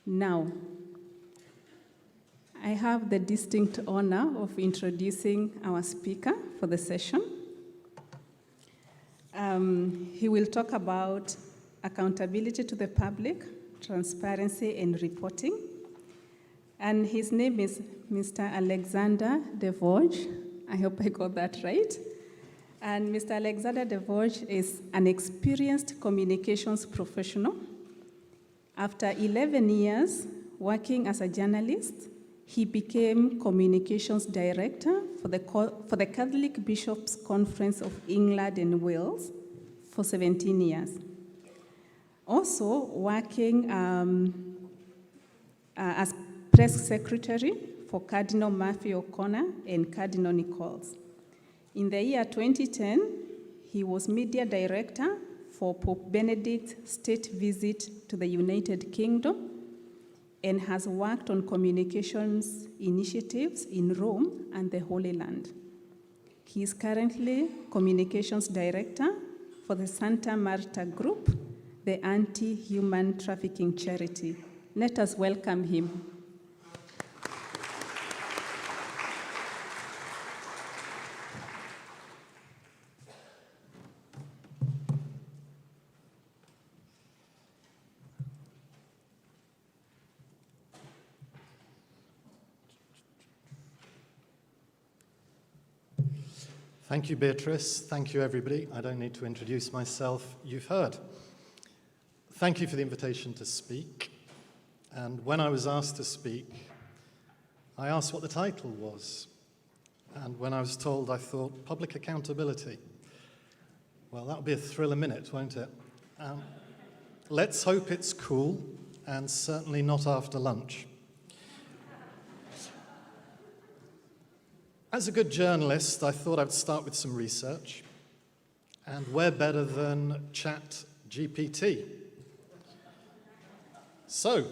Now, I have the distinct honor of introducing our speaker for the session. He will talk about accountability to the public, transparency and reporting. And his name is Mr. Alexander DesForges. I hope I got that right. And Mr. Alexander DesForges is an experienced communications professional. After 11 years working as a journalist, he became communications director for the Catholic Bishops' Conference of England and Wales for 17 years. Also working as press secretary for Cardinal Murphy O'Connor and Cardinal Nichols. In the year 2010, he was media director for Pope Benedict's state visit to the United Kingdom and has worked on communications initiatives in Rome and the Holy Land. He is currently communications director for the Santa Marta Group, the anti-human trafficking charity. Let us welcome him. Thank you, Beatrice. Thank you, everybody. I don't need to introduce myself. You've heard. Thank you for the invitation to speak. And when I was asked to speak, I asked what the title was. And when I was told, I thought, public accountability. Well, that'll be a thrill a minute, won't it? Let's hope it's cool, and certainly not after lunch. As a good journalist, I thought I'd start with some research, and where better than ChatGPT? So,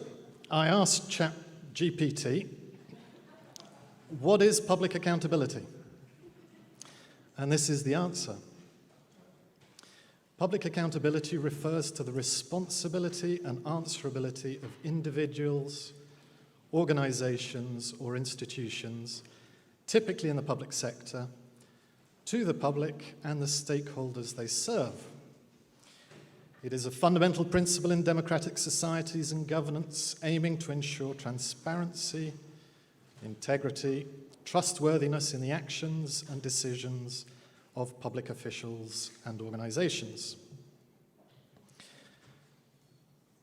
I asked ChatGPT, what is public accountability? And this is the answer. Public accountability refers to the responsibility and answerability of individuals, organizations, or institutions, typically in the public sector, to the public and the stakeholders they serve. It is a fundamental principle in democratic societies and governance, aiming to ensure transparency, integrity, trustworthiness in the actions and decisions of public officials and organizations.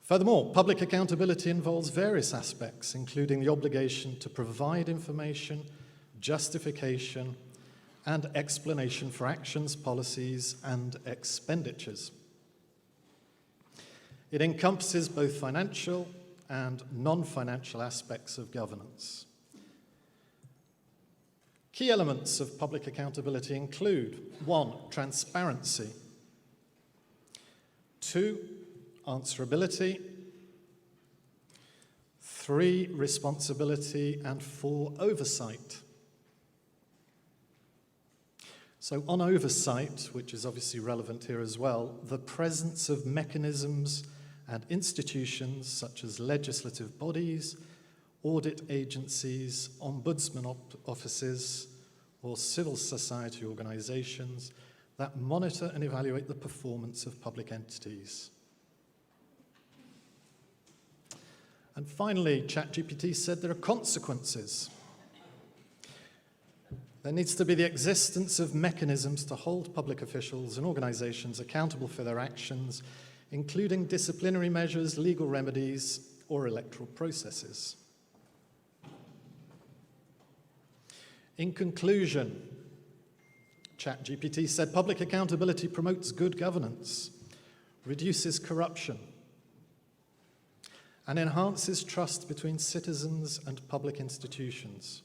Furthermore, public accountability involves various aspects, including the obligation to provide information, justification, and explanation for actions, policies, and expenditures. It encompasses both financial and non-financial aspects of governance. Key elements of public accountability include 1. Transparency, 2. Answerability, 3. Responsibility, and 4. Oversight. So on oversight, which is obviously relevant here as well, the presence of mechanisms and institutions such as legislative bodies, audit agencies, ombudsman offices, or civil society organizations that monitor and evaluate the performance of public entities. And finally, ChatGPT said there are consequences. There needs to be the existence of mechanisms to hold public officials and organizations accountable for their actions, including disciplinary measures, legal remedies, or electoral processes. In conclusion, ChatGPT said public accountability promotes good governance, reduces corruption, and enhances trust between citizens and public institutions.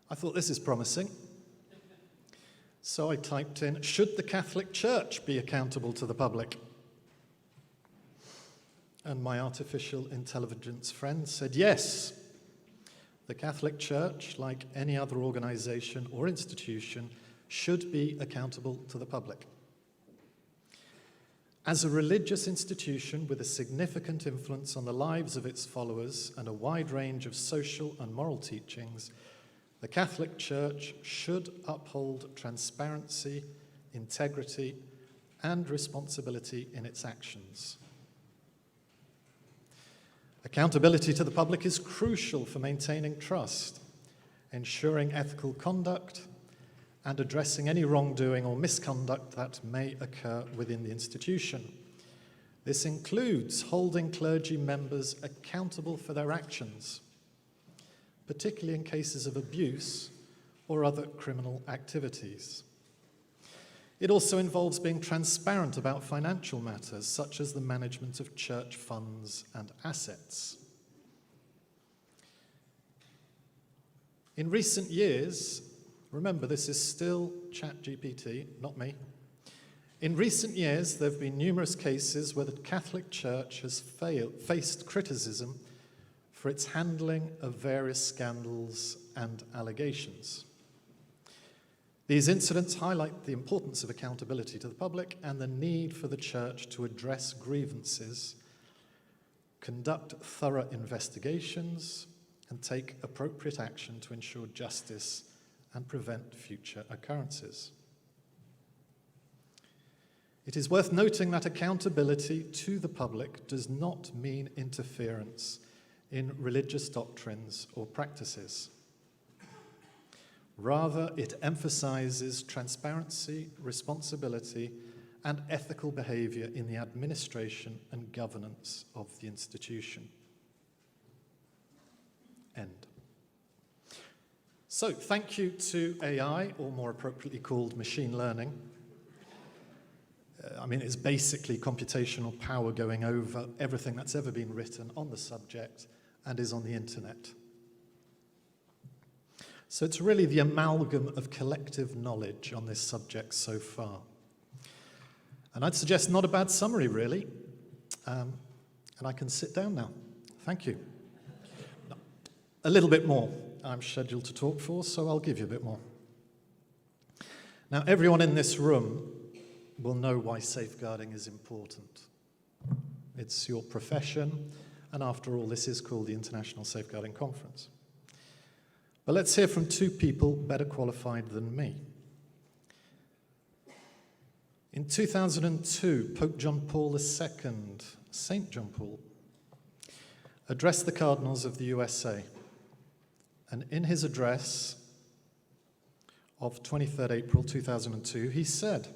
I thought this is promising. So I typed in, should the Catholic Church be accountable to the public? And my artificial intelligence friend said yes. The Catholic Church, like any other organization or institution, should be accountable to the public. As a religious institution with a significant influence on the lives of its followers and a wide range of social and moral teachings, the Catholic Church should uphold transparency, integrity, and responsibility in its actions. Accountability to the public is crucial for maintaining trust, ensuring ethical conduct, and addressing any wrongdoing or misconduct that may occur within the institution. This includes holding clergy members accountable for their actions, particularly in cases of abuse or other criminal activities. It also involves being transparent about financial matters, such as the management of church funds and assets. In recent years, remember, this is still ChatGPT, not me. In recent years, there have been numerous cases where the Catholic Church has faced criticism for its handling of various scandals and allegations. These incidents highlight the importance of accountability to the public and the need for the Church to address grievances, conduct thorough investigations, and take appropriate action to ensure justice and prevent future occurrences. It is worth noting that accountability to the public does not mean interference in religious doctrines or practices. Rather, it emphasizes transparency, responsibility, and ethical behavior in the administration and governance of the institution. End. So, thank you to AI, or more appropriately called machine learning. It's basically computational power going over everything that's ever been written on the subject and is on the internet. So it's really the amalgam of collective knowledge on this subject so far. And I'd suggest not a bad summary, really. And I can sit down now. Thank you. A little bit more. I'm scheduled to talk for, so I'll give you a bit more. Now, everyone in this room will know why safeguarding is important. It's your profession, and after all, this is called the International Safeguarding Conference. But let's hear from two people better qualified than me. In 2002, Pope John Paul II, St. John Paul, addressed the cardinals of the USA. And in his address of 23rd April 2002, he said,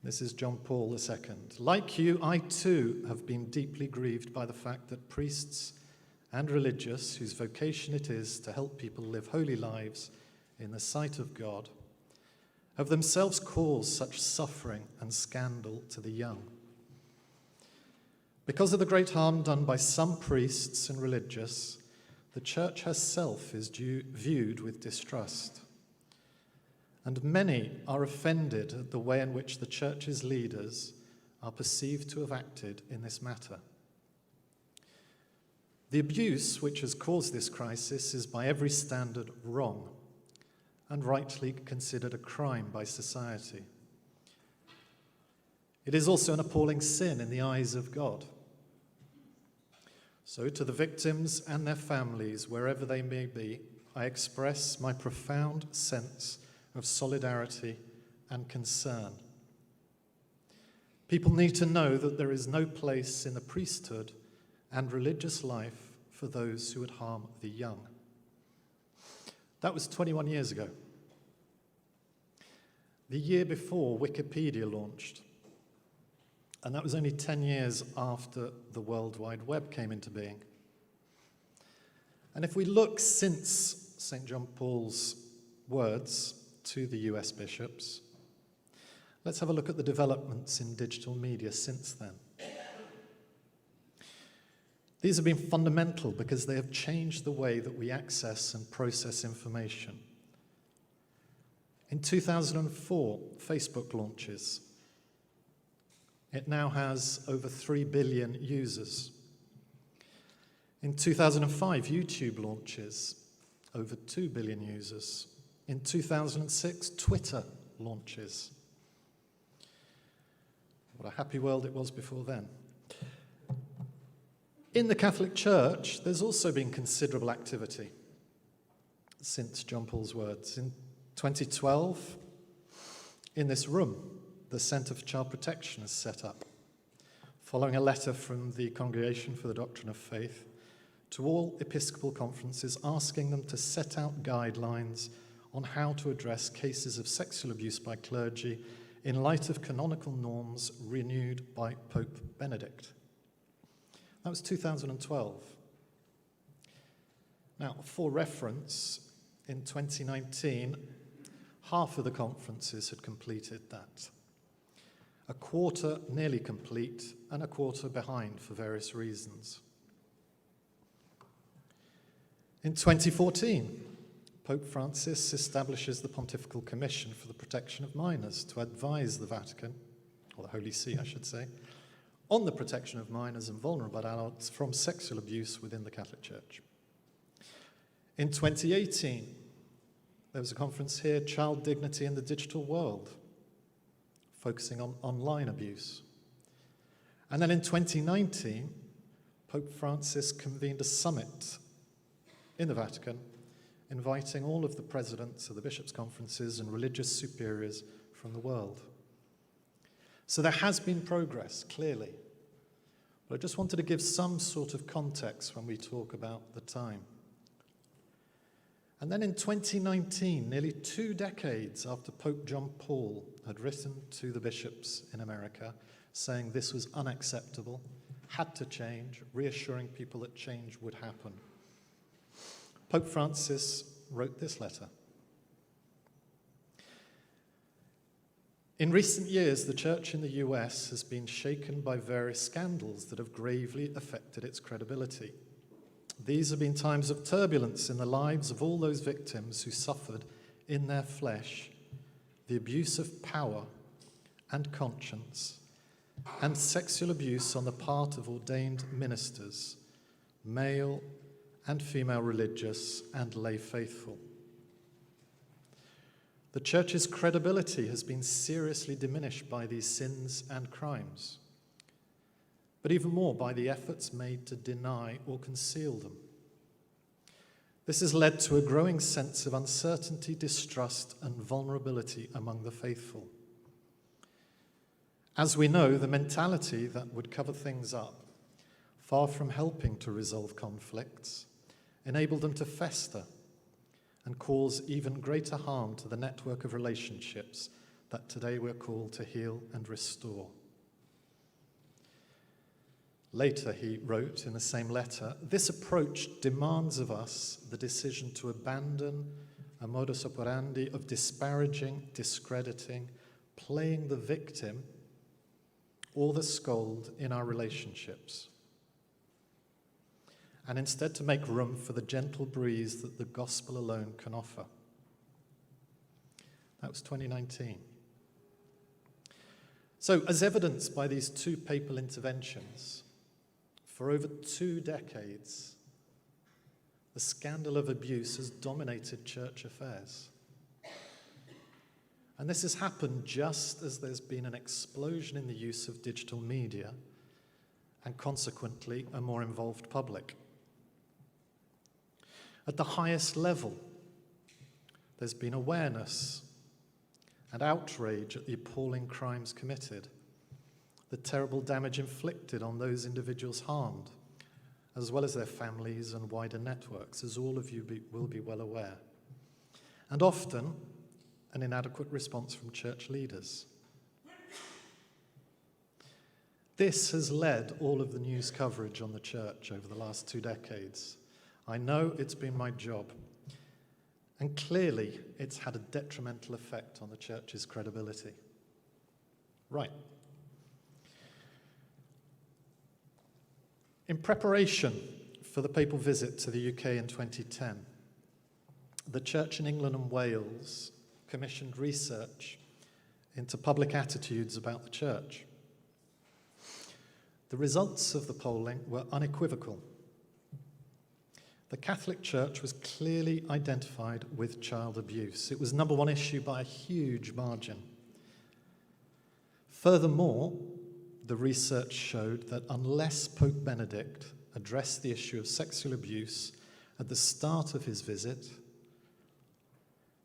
this is John Paul II, "Like you, I too have been deeply grieved by the fact that priests and religious, whose vocation it is to help people live holy lives in the sight of God, have themselves caused such suffering and scandal to the young. Because of the great harm done by some priests and religious, the Church herself is viewed with distrust. And many are offended at the way in which the Church's leaders are perceived to have acted in this matter. The abuse which has caused this crisis is by every standard wrong and rightly considered a crime by society. It is also an appalling sin in the eyes of God. So to the victims and their families, wherever they may be, I express my profound sense of solidarity and concern. People need to know that there is no place in the priesthood and religious life for those who would harm the young." That was 21 years ago. The year before, Wikipedia launched, and that was only 10 years after the World Wide Web came into being. And if we look since St. John Paul's words to the US bishops, let's have a look at the developments in digital media since then. These have been fundamental because they have changed the way that we access and process information. In 2004, Facebook launches. It now has over 3 billion users. In 2005, YouTube launches, over 2 billion users. In 2006, Twitter launches. What a happy world it was before then. In the Catholic Church, there's also been considerable activity since John Paul's words. In 2012, in this room, the Centre for Child Protection is set up, following a letter from the Congregation for the Doctrine of Faith to all Episcopal conferences asking them to set out guidelines on how to address cases of sexual abuse by clergy in light of canonical norms renewed by Pope Benedict. That was 2012. Now, for reference, in 2019, half of the conferences had completed that. A quarter nearly complete, and a quarter behind for various reasons. In 2014, Pope Francis establishes the Pontifical Commission for the Protection of Minors to advise the Vatican, or the Holy See, I should say, on the protection of minors and vulnerable adults from sexual abuse within the Catholic Church. In 2018, there was a conference here, Child Dignity in the Digital World, focusing on online abuse. And then in 2019, Pope Francis convened a summit in the Vatican, inviting all of the presidents of the bishops' conferences and religious superiors from the world. So there has been progress, clearly. But I just wanted to give some sort of context when we talk about the time. And then in 2019, nearly 2 decades after Pope John Paul had written to the bishops in America saying this was unacceptable, had to change, reassuring people that change would happen, Pope Francis wrote this letter. In recent years, the church in the US has been shaken by various scandals that have gravely affected its credibility. These have been times of turbulence in the lives of all those victims who suffered in their flesh the abuse of power and conscience and sexual abuse on the part of ordained ministers, male and female religious and lay faithful. The church's credibility has been seriously diminished by these sins and crimes, but even more by the efforts made to deny or conceal them. This has led to a growing sense of uncertainty, distrust, and vulnerability among the faithful. As we know, the mentality that would cover things up, far from helping to resolve conflicts, enabled them to fester and cause even greater harm to the network of relationships that today we're called to heal and restore. Later, he wrote in the same letter, this approach demands of us the decision to abandon a modus operandi of disparaging, discrediting, playing the victim or the scold in our relationships, and instead to make room for the gentle breeze that the gospel alone can offer. That was 2019. So, as evidenced by these 2 papal interventions, for over 2 decades, the scandal of abuse has dominated church affairs. And this has happened just as there's been an explosion in the use of digital media and consequently a more involved public. At the highest level, there's been awareness and outrage at the appalling crimes committed, the terrible damage inflicted on those individuals harmed, as well as their families and wider networks, as all of you will be well aware. And often, an inadequate response from church leaders. This has led all of the news coverage on the church over the last 2 decades. I know it's been my job, and clearly it's had a detrimental effect on the church's credibility. Right. In preparation for the papal visit to the UK in 2010, the church in England and Wales commissioned research into public attitudes about the church. The results of the polling were unequivocal. The Catholic Church was clearly identified with child abuse. It was number 1 issue by a huge margin. Furthermore, the research showed that unless Pope Benedict addressed the issue of sexual abuse at the start of his visit,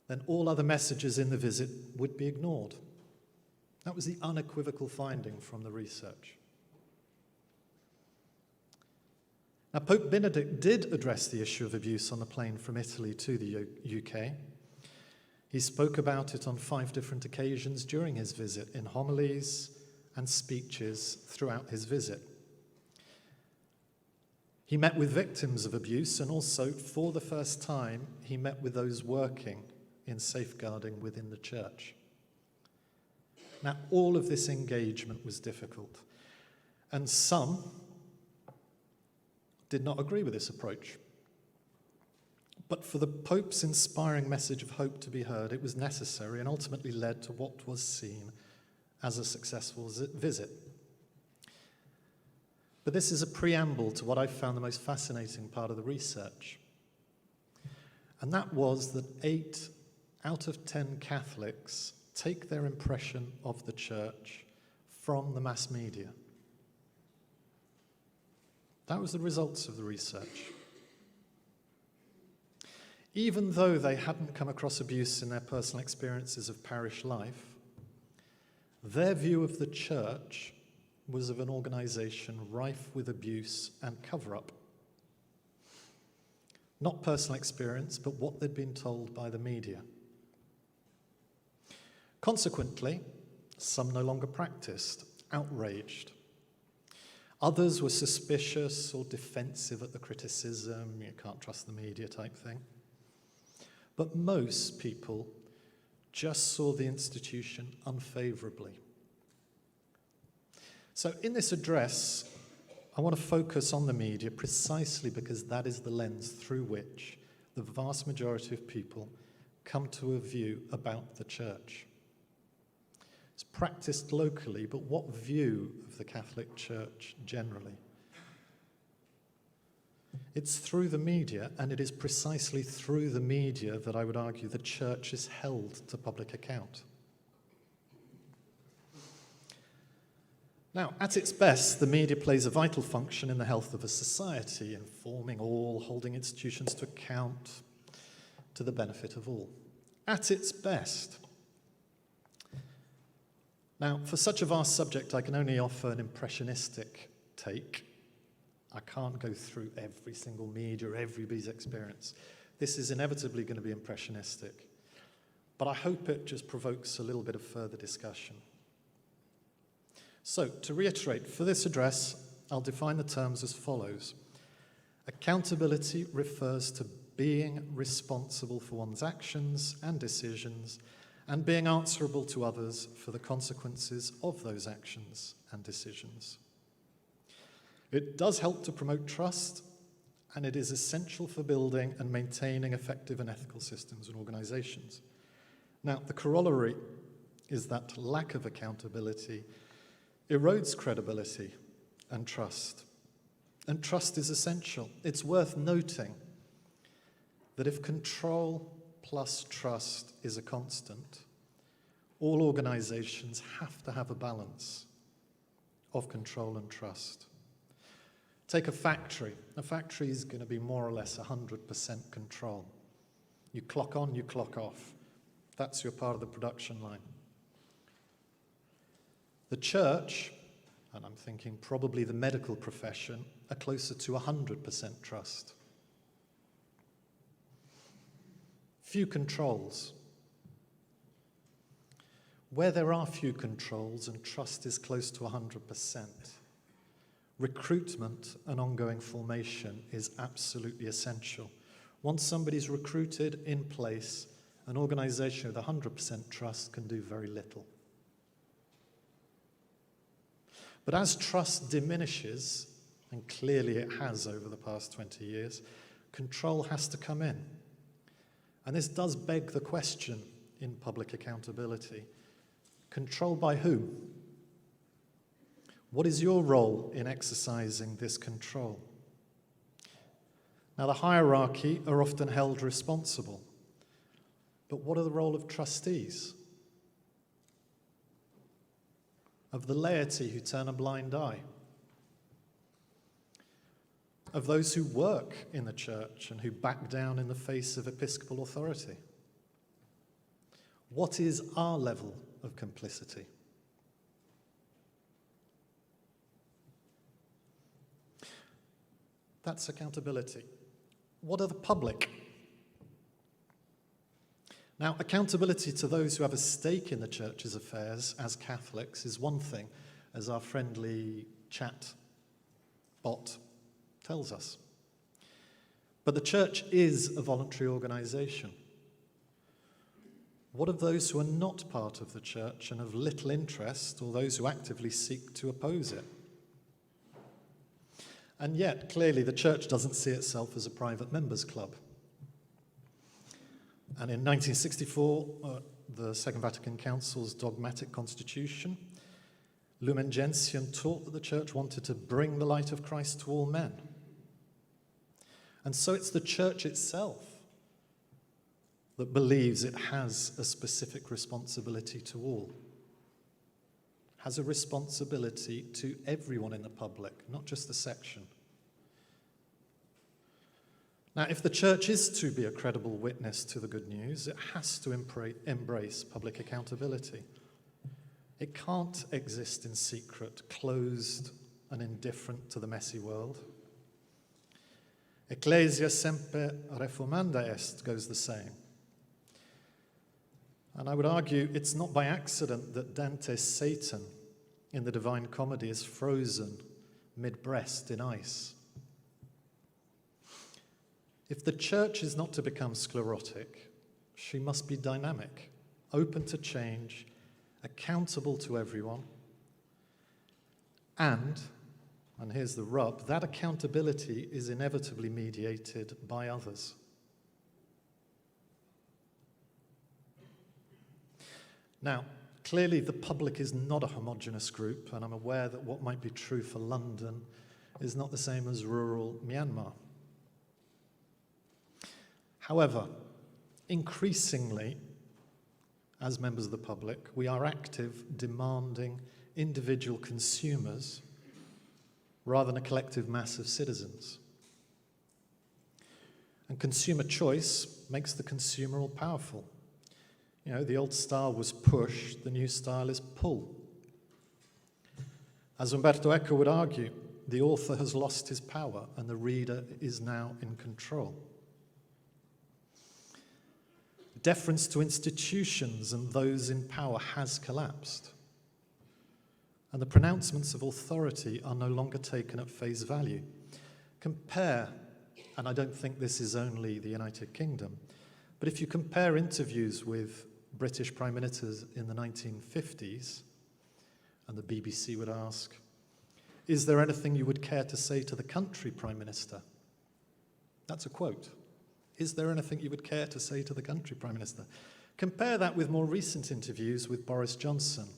then all other messages in the visit would be ignored. That was the unequivocal finding from the research. Now, Pope Benedict did address the issue of abuse on the plane from Italy to the UK. He spoke about it on 5 different occasions during his visit, in homilies and speeches throughout his visit. He met with victims of abuse, and also, for the first time, he met with those working in safeguarding within the church. Now, all of this engagement was difficult, and some did not agree with this approach. But for the Pope's inspiring message of hope to be heard, it was necessary and ultimately led to what was seen as a successful visit. But this is a preamble to what I found the most fascinating part of the research. And that was that 8 out of 10 Catholics take their impression of the church from the mass media. That was the results of the research. Even though they hadn't come across abuse in their personal experiences of parish life, their view of the church was of an organisation rife with abuse and cover-up. Not personal experience, but what they'd been told by the media. Consequently, some no longer practiced, outraged. Others were suspicious or defensive at the criticism, you can't trust the media type thing. But most people just saw the institution unfavourably. So in this address, I want to focus on the media precisely because that is the lens through which the vast majority of people come to a view about the church. It's practiced locally, but what view of the Catholic Church generally? It's through the media, and it is precisely through the media that I would argue the church is held to public account. Now, at its best, the media plays a vital function in the health of a society, informing all, holding institutions to account, to the benefit of all. At its best. Now, for such a vast subject, I can only offer an impressionistic take. I can't go through every single media or everybody's experience. This is inevitably going to be impressionistic. But I hope it just provokes a little bit of further discussion. So, to reiterate, for this address, I'll define the terms as follows. Accountability refers to being responsible for one's actions and decisions and being answerable to others for the consequences of those actions and decisions. It does help to promote trust, and it is essential for building and maintaining effective and ethical systems and organizations. Now, the corollary is that lack of accountability erodes credibility and trust. And trust is essential. It's worth noting that if control plus trust is a constant, all organizations have to have a balance of control and trust. Take a factory. A factory is going to be more or less 100% control. You clock on, you clock off. That's your part of the production line. The church, and I'm thinking probably the medical profession, are closer to 100% trust. Few controls. Where there are few controls and trust is close to 100%, recruitment and ongoing formation is absolutely essential. Once somebody's recruited in place, an organization with 100% trust can do very little. But as trust diminishes, and clearly it has over the past 20 years, control has to come in. And this does beg the question in public accountability. Control by whom? What is your role in exercising this control? Now, the hierarchy are often held responsible. But what are the role of trustees? of the laity who turn a blind eye, of those who work in the church and who back down in the face of episcopal authority? What is our level of complicity? That's accountability. What are the public? Now, accountability to those who have a stake in the church's affairs as Catholics is one thing, as our friendly chat bot tells us. But the church is a voluntary organisation. What of those who are not part of the church and of little interest, or those who actively seek to oppose it? And yet, clearly, the church doesn't see itself as a private members' club. And in 1964, the Second Vatican Council's dogmatic constitution, Lumen Gentium taught that the church wanted to bring the light of Christ to all men. And so it's the church itself that believes it has a specific responsibility to all, has a responsibility to everyone in the public, not just the section. Now, if the church is to be a credible witness to the good news, it has to embrace public accountability. It can't exist in secret, closed and indifferent to the messy world. Ecclesia semper reformanda est goes the same. And I would argue it's not by accident that Dante's Satan in the Divine Comedy is frozen mid-breast in ice. If the church is not to become sclerotic, she must be dynamic, open to change, accountable to everyone, and here's the rub, that accountability is inevitably mediated by others. Now, clearly the public is not a homogeneous group, and I'm aware that what might be true for London is not the same as rural Myanmar. However, increasingly, as members of the public, we are active, demanding individual consumers rather than a collective mass of citizens. And consumer choice makes the consumer all powerful. You know, the old style was push, the new style is pull. As Umberto Eco would argue, the author has lost his power and the reader is now in control. Deference to institutions and those in power has collapsed. And the pronouncements of authority are no longer taken at face value. Compare, and I don't think this is only the United Kingdom, but if you compare interviews with British Prime Ministers in the 1950s, and the BBC would ask, "Is there anything you would care to say to the country, Prime Minister?" That's a quote. Is there anything you would care to say to the country, Prime Minister? Compare that with more recent interviews with Boris Johnson,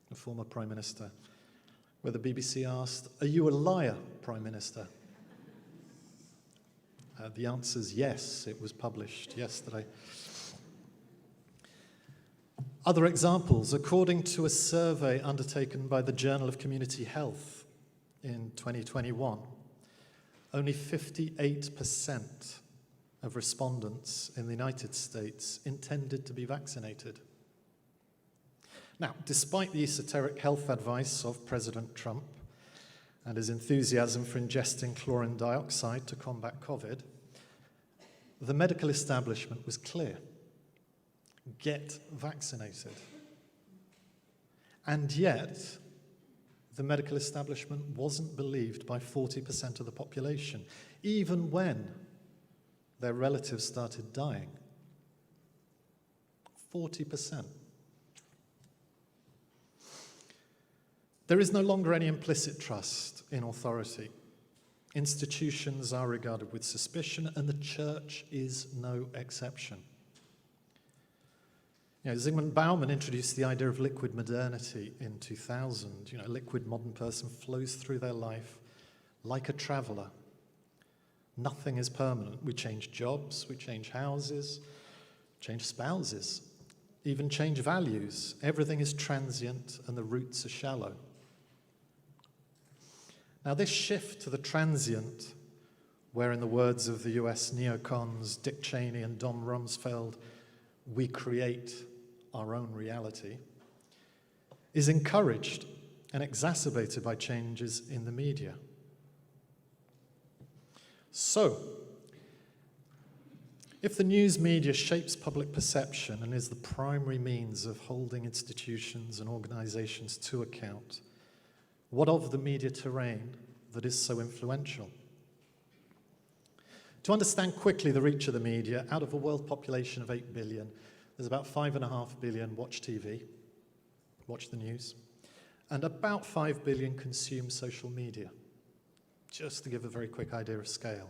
the former Prime Minister, where the BBC asked, "Are you a liar, Prime Minister?" The answer is yes. It was published yesterday. Other examples, according to a survey undertaken by the Journal of Community Health in 2021, only 58% of respondents in the United States intended to be vaccinated. Now, despite the esoteric health advice of President Trump and his enthusiasm for ingesting chlorine dioxide to combat COVID, the medical establishment was clear. Get vaccinated. And yet, the medical establishment wasn't believed by 40% of the population, even when their relatives started dying. 40%. There is no longer any implicit trust in authority. Institutions are regarded with suspicion, and the church is no exception. You know, Zygmunt Bauman introduced the idea of liquid modernity in 2000. You know, a liquid modern person flows through their life like a traveller. Nothing is permanent. We change jobs, we change houses, change spouses. even change values. Everything is transient and the roots are shallow. Now, this shift to the transient, where in the words of the US neocons Dick Cheney and Don Rumsfeld, we create our own reality, is encouraged and exacerbated by changes in the media. So, if the news media shapes public perception and is the primary means of holding institutions and organizations to account, what of the media terrain that is so influential? To understand quickly the reach of the media, out of a world population of 8 billion, there's about 5.5 billion watch TV, watch the news, and about 5 billion consume social media, just to give a very quick idea of scale.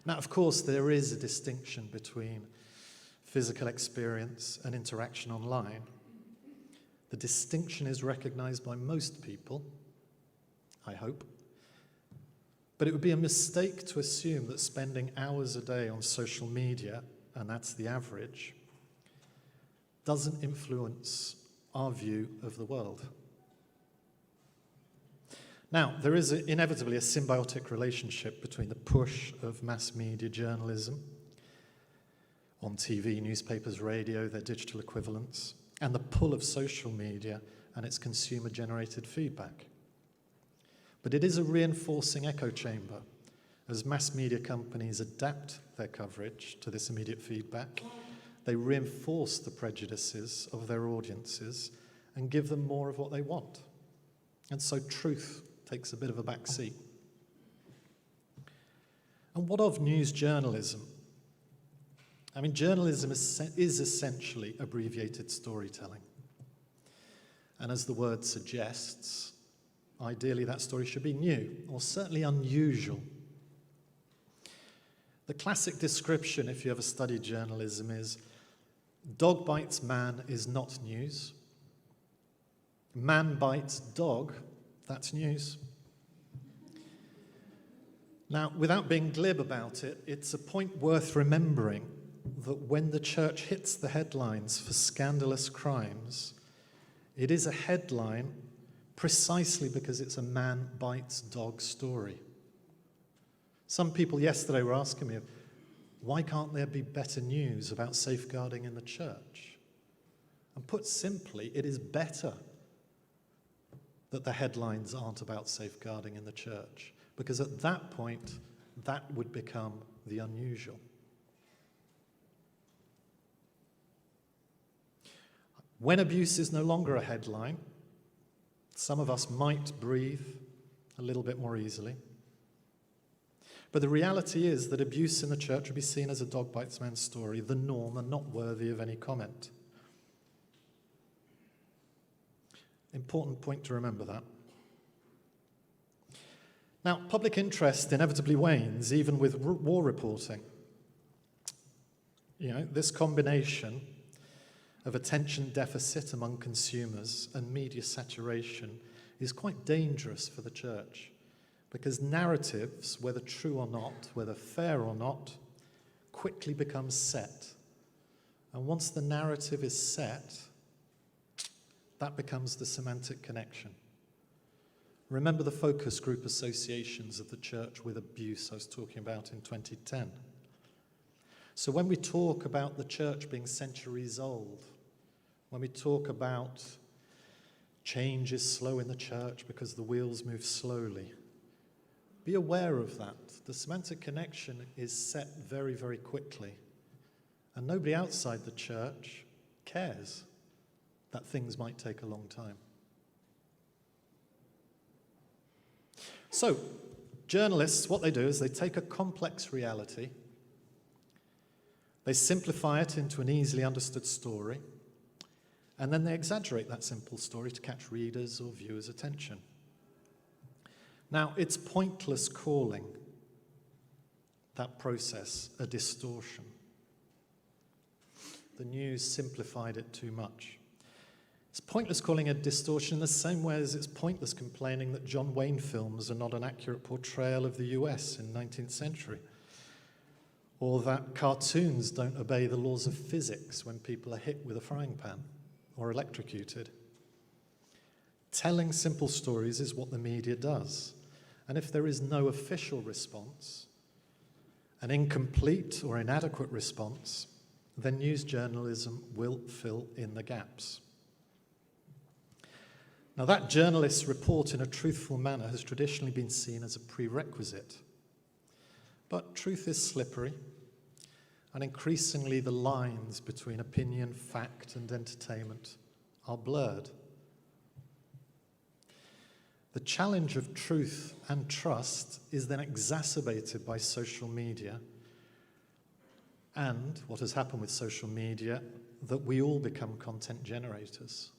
Now, of course, there is a distinction between physical experience and interaction online. The distinction is recognized by most people, I hope. But it would be a mistake to assume that spending hours a day on social media, and that's the average, doesn't influence our view of the world. Now, there is inevitably a symbiotic relationship between the push of mass media journalism on TV, newspapers, radio, their digital equivalents, and the pull of social media and its consumer-generated feedback. But it is a reinforcing echo chamber as mass media companies adapt their coverage to this immediate feedback. They reinforce the prejudices of their audiences and give them more of what they want. And so truth takes a bit of a back seat. And what of news journalism? I mean, journalism is essentially abbreviated storytelling. And as the word suggests, ideally that story should be new, or certainly unusual. The classic description, if you ever studied journalism, is dog bites man is not news. Man bites dog, that's news. Now, without being glib about it, it's a point worth remembering that when the church hits the headlines for scandalous crimes, it is a headline precisely because it's a man bites dog story. Some people yesterday were asking me, why can't there be better news about safeguarding in the church? And put simply, it is better that the headlines aren't about safeguarding in the church, because at that point, that would become the unusual. When abuse is no longer a headline, some of us might breathe a little bit more easily. But the reality is that abuse in the church would be seen as a dog bites man story, the norm, and not worthy of any comment. Important point to remember that. Now, public interest inevitably wanes, even with war reporting. You know, this combination of attention deficit among consumers and media saturation is quite dangerous for the church, because narratives, whether true or not, whether fair or not, quickly become set. And once the narrative is set, that becomes the semantic connection. Remember the focus group associations of the church with abuse I was talking about in 2010. So when we talk about the church being centuries old, when we talk about change is slow in the church because the wheels move slowly, be aware of that. The semantic connection is set very, very quickly. And nobody outside the church cares that things might take a long time. So, journalists, what they do is they take a complex reality, they simplify it into an easily understood story, and then they exaggerate that simple story to catch readers' or viewers' attention. Now, it's pointless calling that process a distortion. The news simplified it too much. It's pointless calling it a distortion in the same way as it's pointless complaining that John Wayne films are not an accurate portrayal of the US in the 19th century. or that cartoons don't obey the laws of physics when people are hit with a frying pan or electrocuted. Telling simple stories is what the media does. And if there is no official response, an incomplete or inadequate response, then news journalism will fill in the gaps. Now, that journalists report in a truthful manner has traditionally been seen as a prerequisite. But truth is slippery, and increasingly the lines between opinion, fact, and entertainment are blurred. The challenge of truth and trust is then exacerbated by social media, and what has happened with social media, that we all become content generators.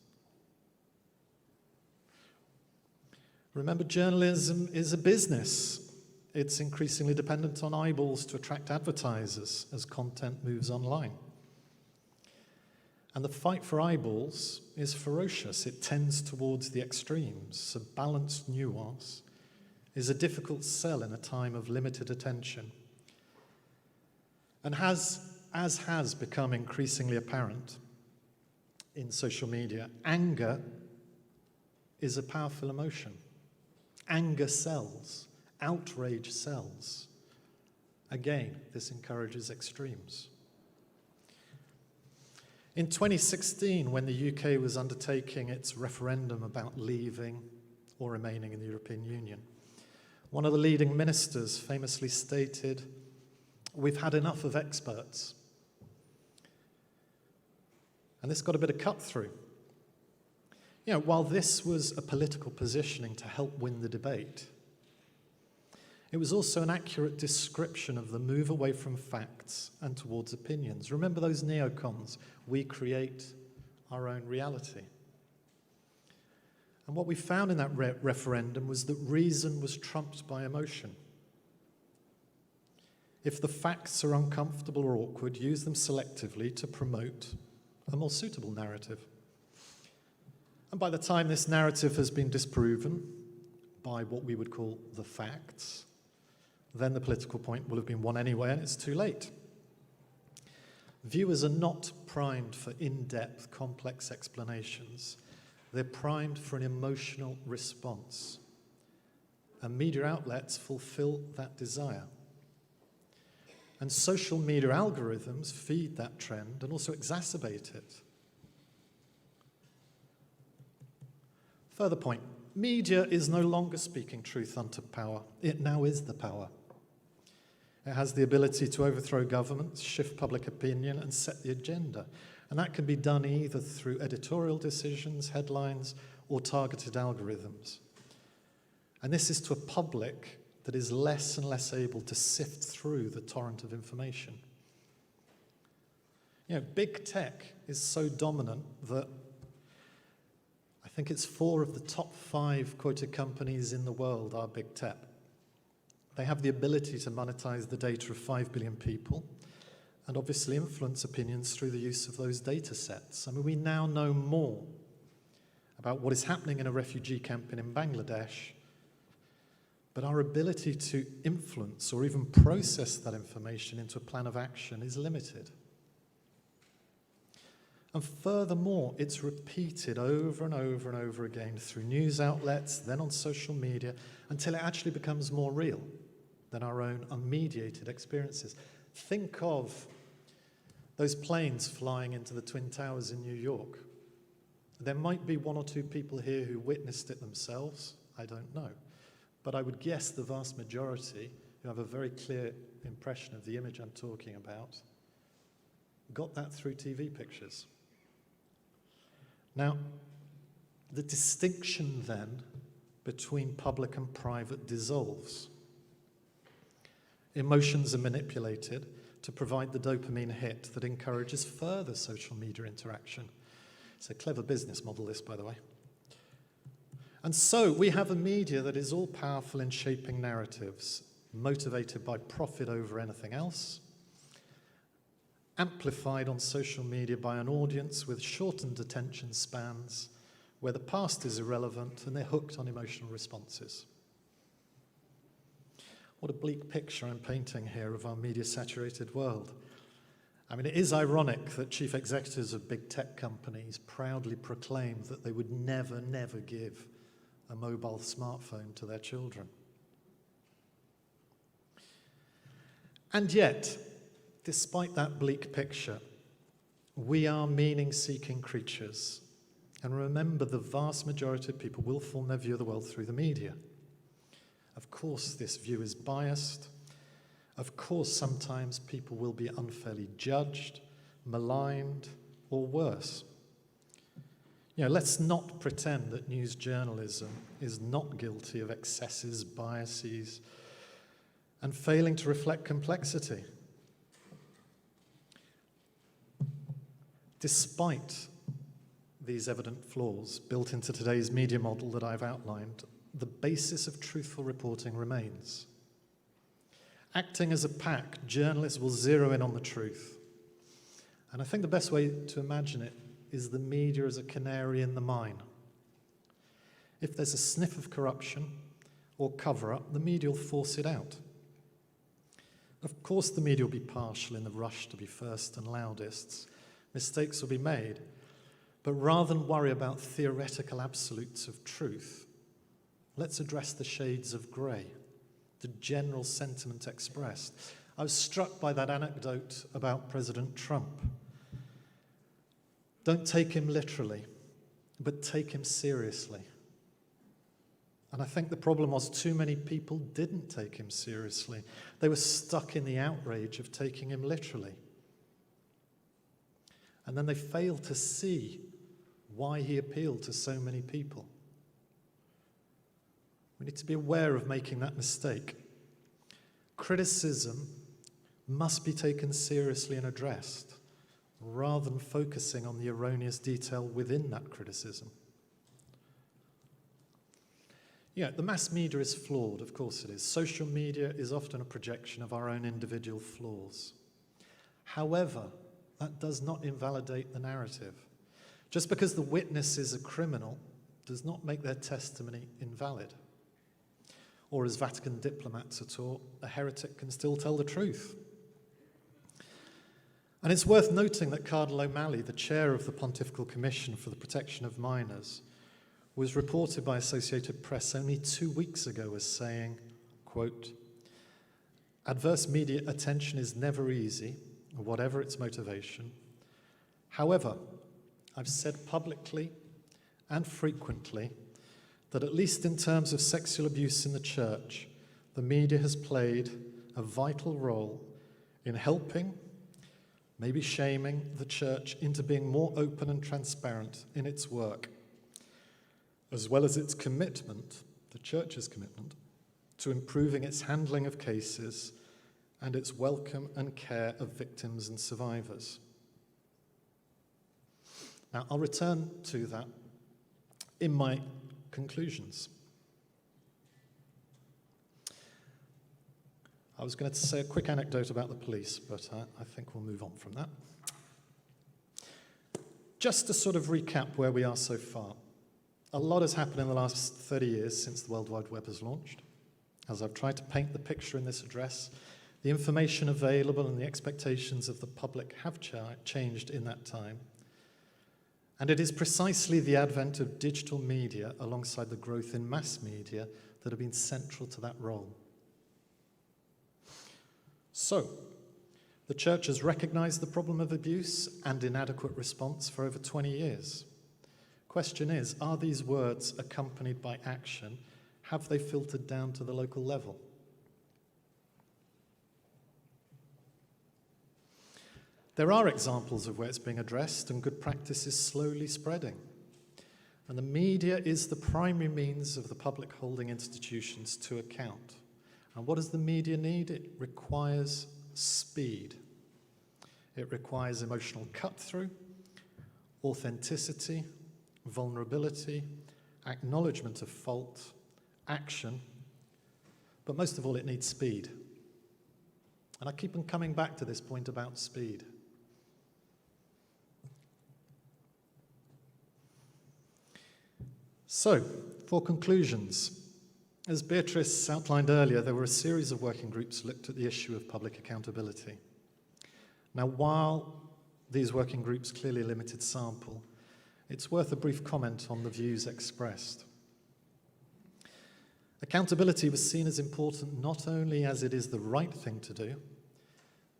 Remember, journalism is a business. It's increasingly dependent on eyeballs to attract advertisers as content moves online. And the fight for eyeballs is ferocious. It tends towards the extremes. So balanced nuance is a difficult sell in a time of limited attention. And as has become increasingly apparent in social media, anger is a powerful emotion. Anger sells. Outrage sells. Again, this encourages extremes. In 2016, when the UK was undertaking its referendum about leaving or remaining in the European Union, one of the leading ministers famously stated, "We've had enough of experts." And this got a bit of cut through. You know, while this was a political positioning to help win the debate, it was also an accurate description of the move away from facts and towards opinions. Remember those neocons? We create our own reality. And what we found in that referendum was that reason was trumped by emotion. If the facts are uncomfortable or awkward, use them selectively to promote a more suitable narrative. And by the time this narrative has been disproven by what we would call the facts, then the political point will have been won anyway, and it's too late. Viewers are not primed for in-depth, complex explanations. They're primed for an emotional response. And media outlets fulfill that desire. And social media algorithms feed that trend and also exacerbate it. Further point, media is no longer speaking truth unto power. It now is the power. It has the ability to overthrow governments, shift public opinion, and set the agenda. And that can be done either through editorial decisions, headlines, or targeted algorithms. And this is to a public that is less and less able to sift through the torrent of information. You know, big tech is so dominant that I think it's 4 of the top 5 quoted companies in the world are big tech. They have the ability to monetize the data of 5 billion people and obviously influence opinions through the use of those data sets. I mean, we now know more about what is happening in a refugee camp in Bangladesh, but our ability to influence or even process that information into a plan of action is limited. And furthermore, it's repeated over and over and over again through news outlets, then on social media, until it actually becomes more real than our own unmediated experiences. Think of those planes flying into the Twin Towers in New York. There might be 1 or 2 people here who witnessed it themselves. I don't know. But I would guess the vast majority who have a very clear impression of the image I'm talking about got that through TV pictures. Now, the distinction then between public and private dissolves. Emotions are manipulated to provide the dopamine hit that encourages further social media interaction. It's a clever business model, this, by the way. And so we have a media that is all powerful in shaping narratives, motivated by profit over anything else, amplified on social media by an audience with shortened attention spans, where the past is irrelevant and they're hooked on emotional responses. What a bleak picture I'm painting here of our media-saturated world. I mean, it is ironic that chief executives of big tech companies proudly proclaim that they would never, never give a mobile smartphone to their children. And yet, despite that bleak picture, we are meaning-seeking creatures. And remember, the vast majority of people will form their view of the world through the media. Of course, this view is biased. Of course, sometimes people will be unfairly judged, maligned, or worse. Let's not pretend that news journalism is not guilty of excesses, biases, and failing to reflect complexity. Despite these evident flaws built into today's media model that I've outlined, the basis of truthful reporting remains. Acting as a pack, journalists will zero in on the truth. And I think the best way to imagine it is the media as a canary in the mine. If there's a sniff of corruption or cover-up, the media will force it out. Of course, the media will be partial in the rush to be first and loudest. Mistakes will be made. But rather than worry about theoretical absolutes of truth, let's address the shades of grey, the general sentiment expressed. I was struck by that anecdote about President Trump. Don't take him literally, but take him seriously. And I think the problem was too many people didn't take him seriously. They were stuck in the outrage of taking him literally. And then they failed to see why he appealed to so many people. We need to be aware of making that mistake. Criticism must be taken seriously and addressed, rather than focusing on the erroneous detail within that criticism. The mass media is flawed, of course it is. Social media is often a projection of our own individual flaws. However, that does not invalidate the narrative. Just because the witness is a criminal does not make their testimony invalid. Or as Vatican diplomats are taught, a heretic can still tell the truth. And it's worth noting that Cardinal O'Malley, the chair of the Pontifical Commission for the Protection of Minors, was reported by Associated Press only 2 weeks ago as saying, quote, "Adverse media attention is never easy, whatever its motivation. However, I've said publicly and frequently that at least in terms of sexual abuse in the church, the media has played a vital role in helping, maybe shaming, the church into being more open and transparent in its work, as well as its commitment, the church's commitment, to improving its handling of cases and its welcome and care of victims and survivors." Now, I'll return to that in my conclusions. I was going to say a quick anecdote about the police, but I think we'll move on from that. Just to sort of recap where we are so far. A lot has happened in the last 30 years since the World Wide Web has launched. As I've tried to paint the picture in this address, the information available and the expectations of the public have changed in that time. And it is precisely the advent of digital media alongside the growth in mass media that have been central to that role. So, the Church has recognized the problem of abuse and inadequate response for over 20 years. Question is, are these words accompanied by action? Have they filtered down to the local level? There are examples of where it's being addressed and good practice is slowly spreading. And the media is the primary means of the public holding institutions to account. And what does the media need? It requires speed. It requires emotional cut-through, authenticity, vulnerability, acknowledgement of fault, action, but most of all it needs speed. And I keep on coming back to this point about speed. So, for conclusions, As Beatrice outlined earlier, there were a series of working groups that looked at the issue of public accountability. Now, while these working groups clearly limited sample, it's worth a brief comment on the views expressed. Accountability was seen as important not only as it is the right thing to do,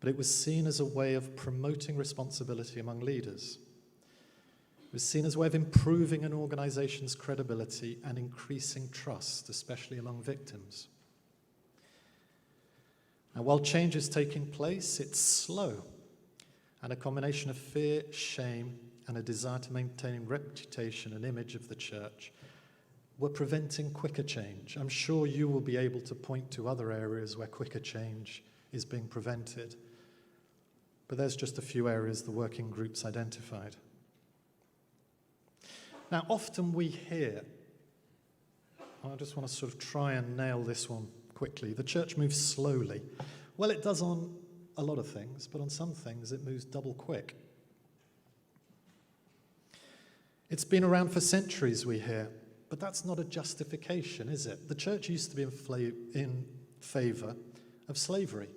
but it was seen as a way of promoting responsibility among leaders. It was seen as a way of improving an organization's credibility and increasing trust, especially among victims. Now, while change is taking place, it's slow, and a combination of fear, shame, and a desire to maintain reputation and image of the church were preventing quicker change. I'm sure you will be able to point to other areas where quicker change is being prevented, but there's just a few areas the working groups identified. Now, often we hear, I just want to sort of try and nail this one quickly, the church moves slowly. Well, it does on a lot of things, but on some things it moves double quick. It's been around for centuries, we hear, but that's not a justification, is it? The church used to be in favour of slavery.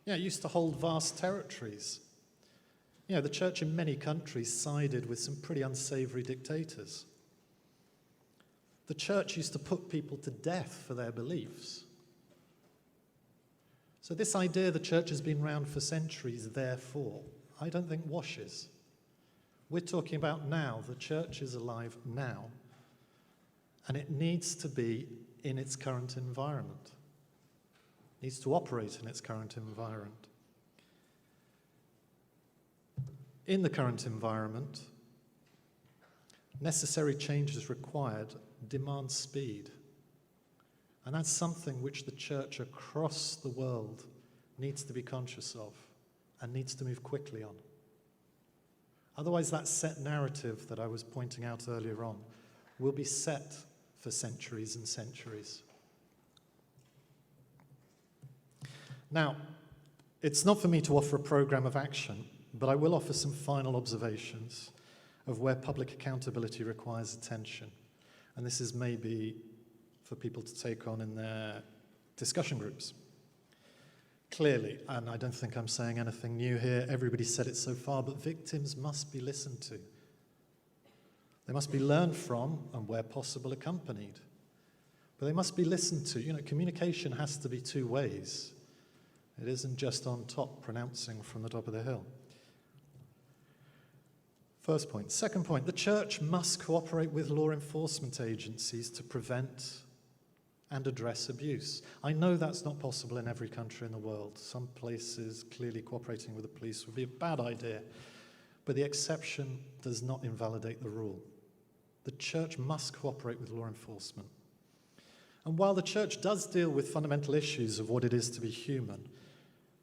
Yeah, it used to hold vast territories. You know, the church in many countries sided with some pretty unsavoury dictators. The church used to put people to death for their beliefs. So this idea the church has been around for centuries, therefore, I don't think washes. We're talking about now. The church is alive now, and it needs to be in its current environment. It needs to operate in its current environment. In the current environment, necessary changes required demand speed. And that's something which the church across the world needs to be conscious of and needs to move quickly on. Otherwise, that set narrative that I was pointing out earlier on will be set for centuries and centuries. Now, it's not for me to offer a program of action, but I will offer some final observations of where public accountability requires attention. And this is maybe for people to take on in their discussion groups. Clearly, and I don't think I'm saying anything new here, everybody said it so far, but victims must be listened to. They must be learned from and, where possible, accompanied. But they must be listened to. You know, communication has to be two ways. It isn't just on top, pronouncing from the top of the hill. First point. Second point, the church must cooperate with law enforcement agencies to prevent and address abuse. I know that's not possible in every country in the world. Some places clearly cooperating with the police would be a bad idea, but the exception does not invalidate the rule. The church must cooperate with law enforcement. And while the church does deal with fundamental issues of what it is to be human,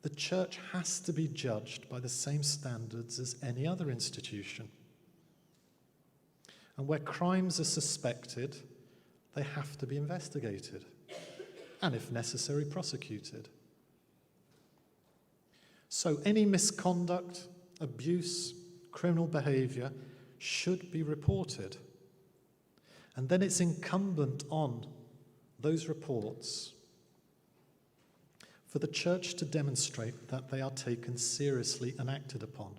the church has to be judged by the same standards as any other institution. And where crimes are suspected, they have to be investigated and, if necessary, prosecuted. So any misconduct, abuse, criminal behaviour should be reported. And then it's incumbent on those reports for the church to demonstrate that they are taken seriously and acted upon.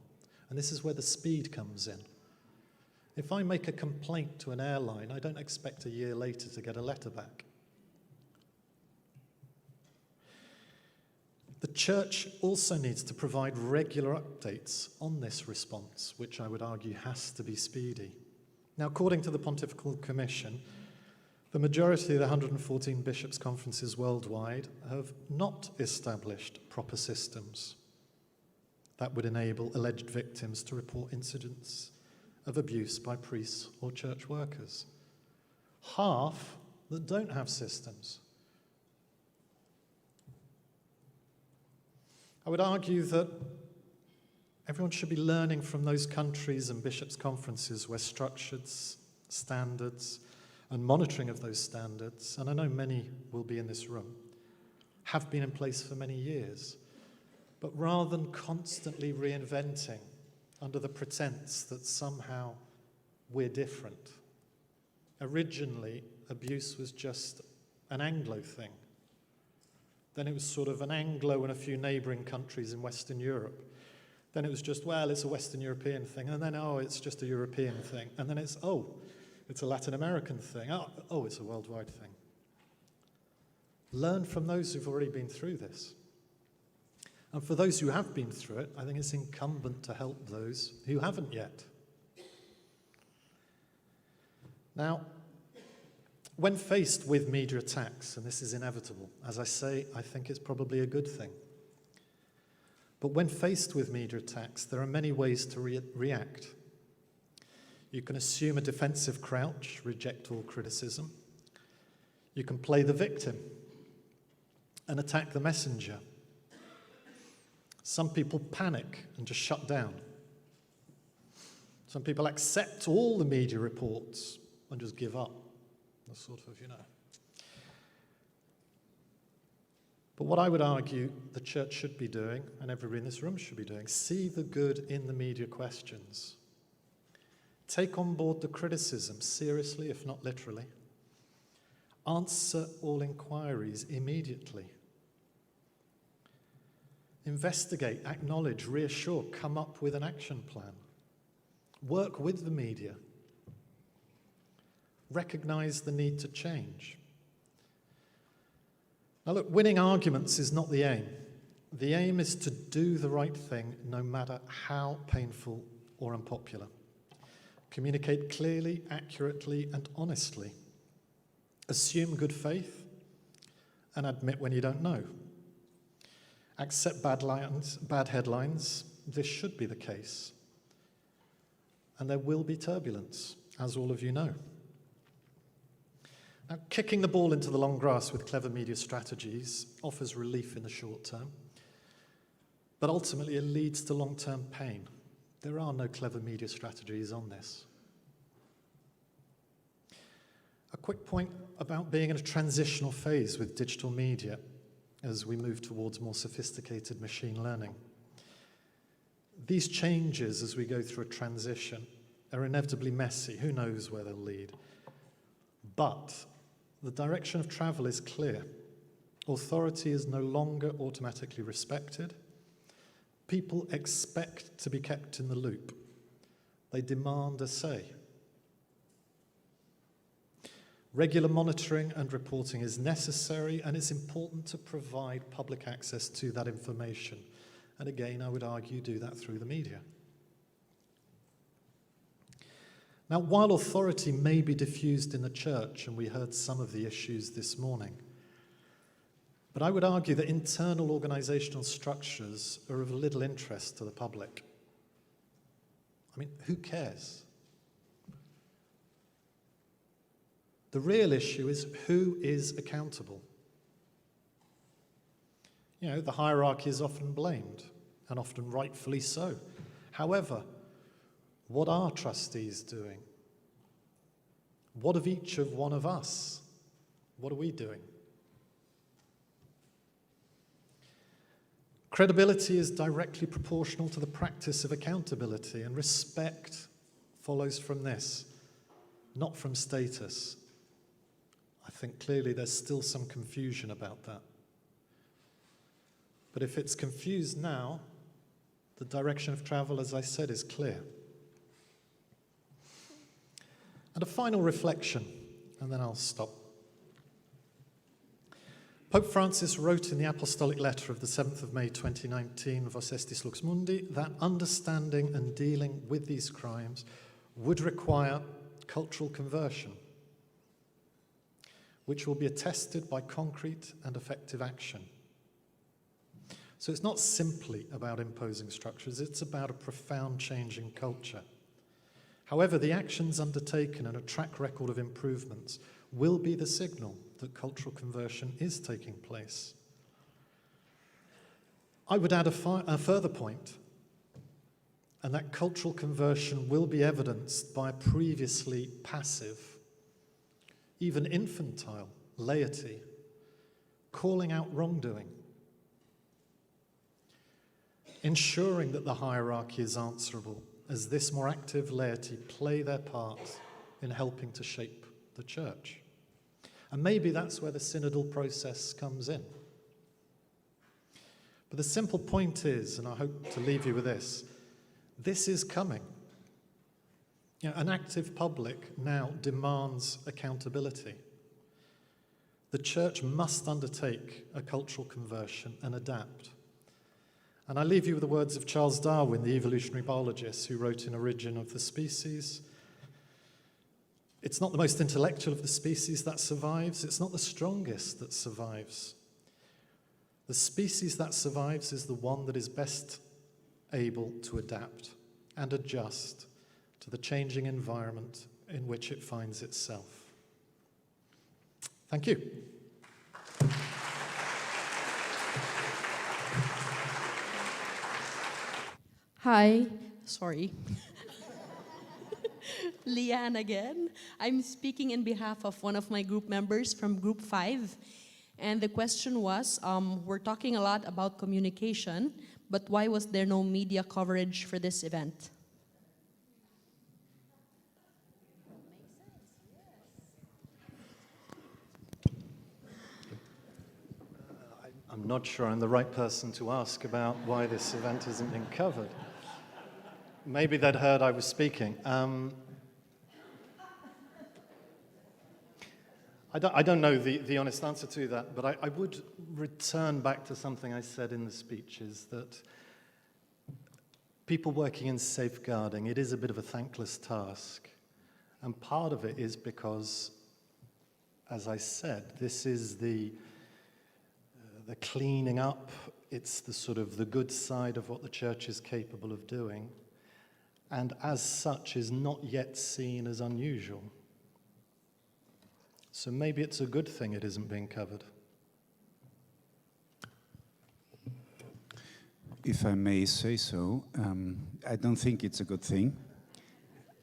And this is where the speed comes in. If I make a complaint to an airline, I don't expect a year later to get a letter back. The church also needs to provide regular updates on this response, which I would argue has to be speedy. Now, according to the Pontifical Commission, the majority of the 114 bishops' conferences worldwide have not established proper systems that would enable alleged victims to report incidents of abuse by priests or church workers. Half that don't have systems. I would argue that everyone should be learning from those countries and bishops' conferences where structured standards and monitoring of those standards, and I know many will be in this room, have been in place for many years. But rather than constantly reinventing under the pretense that somehow we're different, Originally, abuse was just an Anglo thing. Then it was sort of an Anglo and a few neighbouring countries in Western Europe. Then it was just, well, it's a Western European thing. And then, oh, it's just a European thing. And then it's, oh, it's a Latin American thing. Oh, it's a worldwide thing. Learn from those who've already been through this. And for those who have been through it, I think it's incumbent to help those who haven't yet. Now, when faced with media attacks, and this is inevitable, as I say, I think it's probably a good thing. But when faced with media attacks, there are many ways to react. You can assume a defensive crouch, reject all criticism. You can play the victim and attack the messenger. Some people panic and just shut down. Some people accept all the media reports and just give up. That's sort of, But what I would argue the church should be doing, and everybody in this room should be doing, see the good in the media questions. Take on board the criticism seriously, if not literally. Answer all inquiries immediately. Investigate, acknowledge, reassure, come up with an action plan. Work with the media. Recognize the need to change. Now look, winning arguments is not the aim. The aim is to do the right thing no matter how painful or unpopular. Communicate clearly, accurately, and honestly. Assume good faith and admit when you don't know. Accept bad headlines. This should be the case. And there will be turbulence, as all of you know. Now, kicking the ball into the long grass with clever media strategies offers relief in the short term, but ultimately it leads to long-term pain. There are no clever media strategies on this. A quick point about being in a transitional phase with digital media as we move towards more sophisticated machine learning. These changes as we go through a transition are inevitably messy. Who knows where they'll lead? But the direction of travel is clear. Authority is no longer automatically respected. People expect to be kept in the loop. They demand a say. Regular monitoring and reporting is necessary, and it's important to provide public access to that information. And again, I would argue, do that through the media. Now, while authority may be diffused in the church, and we heard some of the issues this morning, but I would argue that internal organizational structures are of little interest to the public. I mean, who cares? The real issue is who is accountable. The hierarchy is often blamed, and often rightfully so. However, what are trustees doing? What of each of one of us? What are we doing? Credibility is directly proportional to the practice of accountability, and respect follows from this, not from status. I think clearly there's still some confusion about that. But if it's confused now, the direction of travel, as I said, is clear. And a final reflection, and then I'll stop. Pope Francis wrote in the Apostolic Letter of the 7th of May 2019, Vos Estis Lux Mundi, that understanding and dealing with these crimes would require cultural conversion, which will be attested by concrete and effective action. So it's not simply about imposing structures, it's about a profound change in culture. However, the actions undertaken and a track record of improvements will be the signal that cultural conversion is taking place. I would add a further point, and that cultural conversion will be evidenced by a previously passive, even infantile, laity, calling out wrongdoing, ensuring that the hierarchy is answerable, as this more active laity play their part in helping to shape the church. And maybe that's where the synodal process comes in. But the simple point is, and I hope to leave you with this is coming. You know, an active public now demands accountability. The church must undertake a cultural conversion and adapt. And I leave you with the words of Charles Darwin, the evolutionary biologist, who wrote in Origin of the Species, "It's not the most intellectual of the species that survives, it's not the strongest that survives. The species that survives is the one that is best able to adapt and adjust to the changing environment in which it finds itself." Thank you. Hi, sorry. Leanne again. I'm speaking in behalf of one of my group members from Group 5. And the question was, we're talking a lot about communication, but why was there no media coverage for this event? I'm not sure I'm the right person to ask about why this event isn't being covered. Maybe they'd heard I was speaking. I don't know the honest answer to that, but I would return back to something I said in the speech, is that people working in safeguarding, it is a bit of a thankless task. And part of it is because, as I said, this is the cleaning up, it's the sort of the good side of what the church is capable of doing, and as such is not yet seen as unusual. So maybe it's a good thing it isn't being covered. If I may say so, I don't think it's a good thing.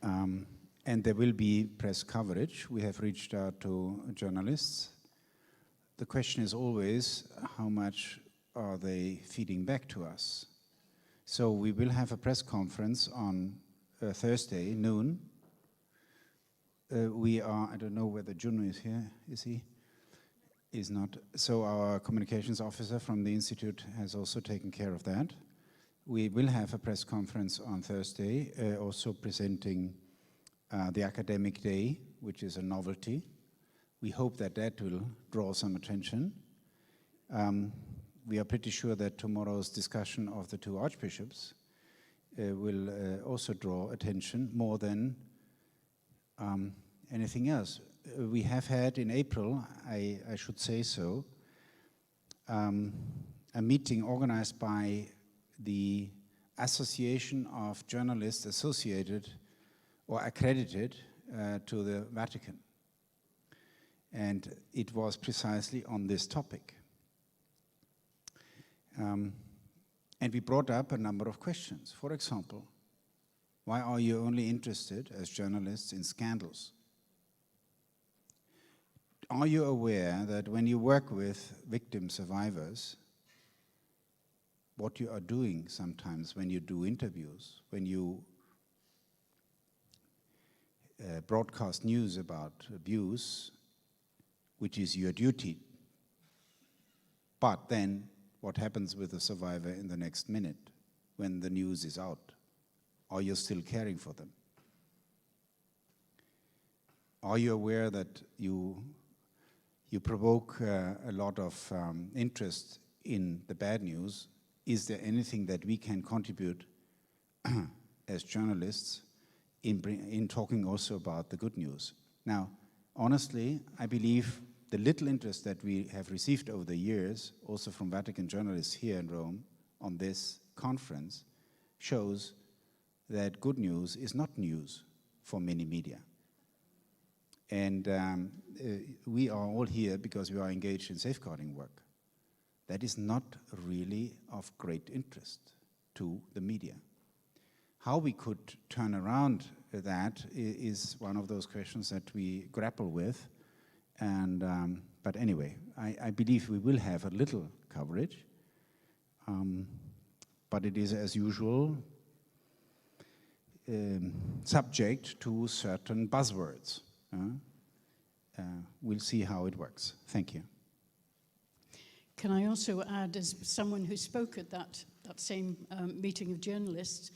And there will be press coverage. We have reached out to journalists. The question is always, how much are they feeding back to us? So we will have a press conference on Thursday, noon. I don't know whether Juno is here, is he? Is not. So our communications officer from the Institute has also taken care of that. We will have a press conference on Thursday, also presenting the academic day, which is a novelty. We hope that that will draw some attention. We are pretty sure that tomorrow's discussion of the two archbishops will also draw attention more than anything else. We have had in April, I should say so, a meeting organized by the Association of Journalists associated or accredited to the Vatican. And it was precisely on this topic. And we brought up a number of questions. For example, why are you only interested as journalists in scandals? Are you aware that when you work with victim survivors, what you are doing sometimes when you do interviews, when you broadcast news about abuse, which is your duty, but then what happens with the survivor in the next minute when the news is out? Are you still caring for them? Are you aware that you provoke a lot of interest in the bad news? Is there anything that we can contribute as journalists in talking also about the good news? Now, honestly, I believe the little interest that we have received over the years, also from Vatican journalists here in Rome on this conference, shows that good news is not news for many media. And we are all here because we are engaged in safeguarding work. That is not really of great interest to the media. How we could turn around that is one of those questions that we grapple with. And but anyway, I believe we will have a little coverage, but it is, as usual, subject to certain buzzwords. we'll see how it works. Thank you. Can I also add, as someone who spoke at that same meeting of journalists,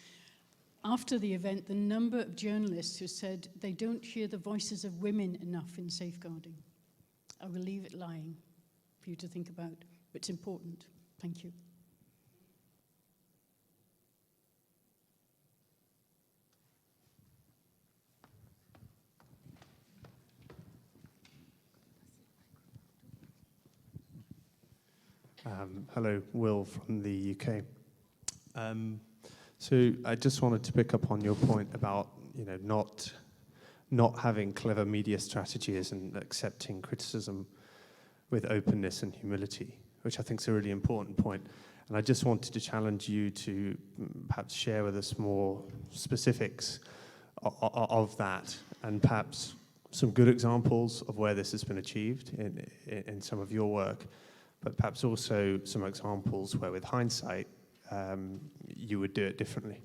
after the event, the number of journalists who said they don't hear the voices of women enough in safeguarding. I will leave it lying for you to think about, but it's important. Thank you. Hello, Will from the UK. So I just wanted to pick up on your point about not having clever media strategies and accepting criticism with openness and humility, which I think is a really important point. And I just wanted to challenge you to perhaps share with us more specifics of that, and perhaps some good examples of where this has been achieved in some of your work, but perhaps also some examples where, with hindsight, you would do it differently.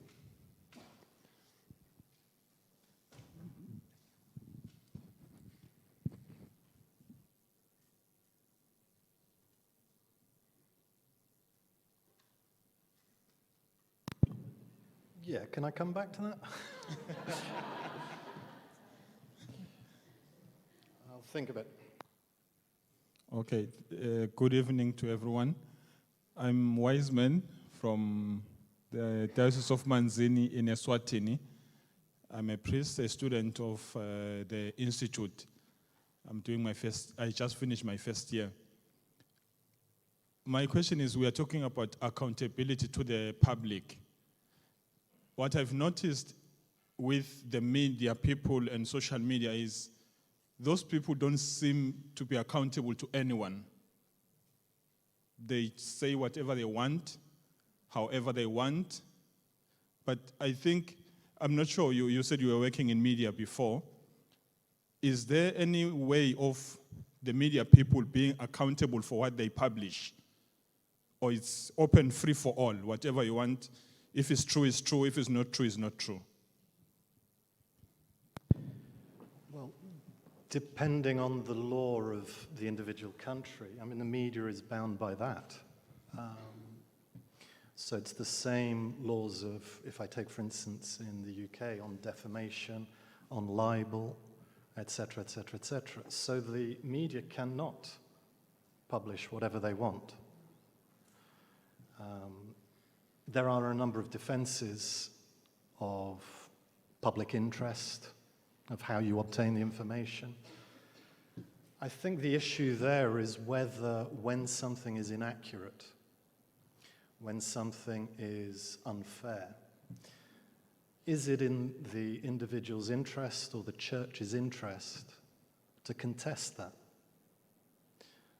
Yeah, can I come back to that? I'll think of it. Okay, good evening to everyone. I'm Wiseman from the Diocese of Manzini in Eswatini. I'm a priest, a student of the Institute. I just finished my first year. My question is, we are talking about accountability to the public. What I've noticed with the media people and social media is those people don't seem to be accountable to anyone. They say whatever they want, however they want. But I think, I'm not sure, you said you were working in media before. Is there any way of the media people being accountable for what they publish? Or it's open, free for all, whatever you want? If it's true, it's true. If it's not true, it's not true. Well, depending on the law of the individual country, I mean, the media is bound by that. So it's the same laws of, if I take, for instance, in the UK, on defamation, on libel, etc., etc., etc. So the media cannot publish whatever they want. There are a number of defenses of public interest, of how you obtain the information. I think the issue there is whether, when something is inaccurate, when something is unfair, is it in the individual's interest or the church's interest to contest that?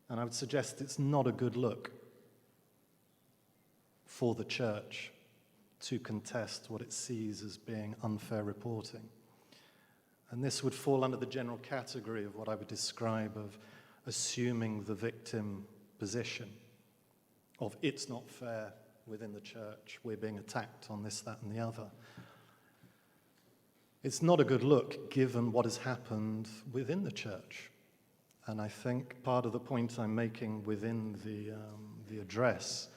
And I would suggest it's not a good look for the church to contest what it sees as being unfair reporting. And this would fall under the general category of what I would describe of assuming the victim position, of it's not fair within the church, we're being attacked on this, that, and the other. It's not a good look given what has happened within the church. And I think part of the point I'm making within the address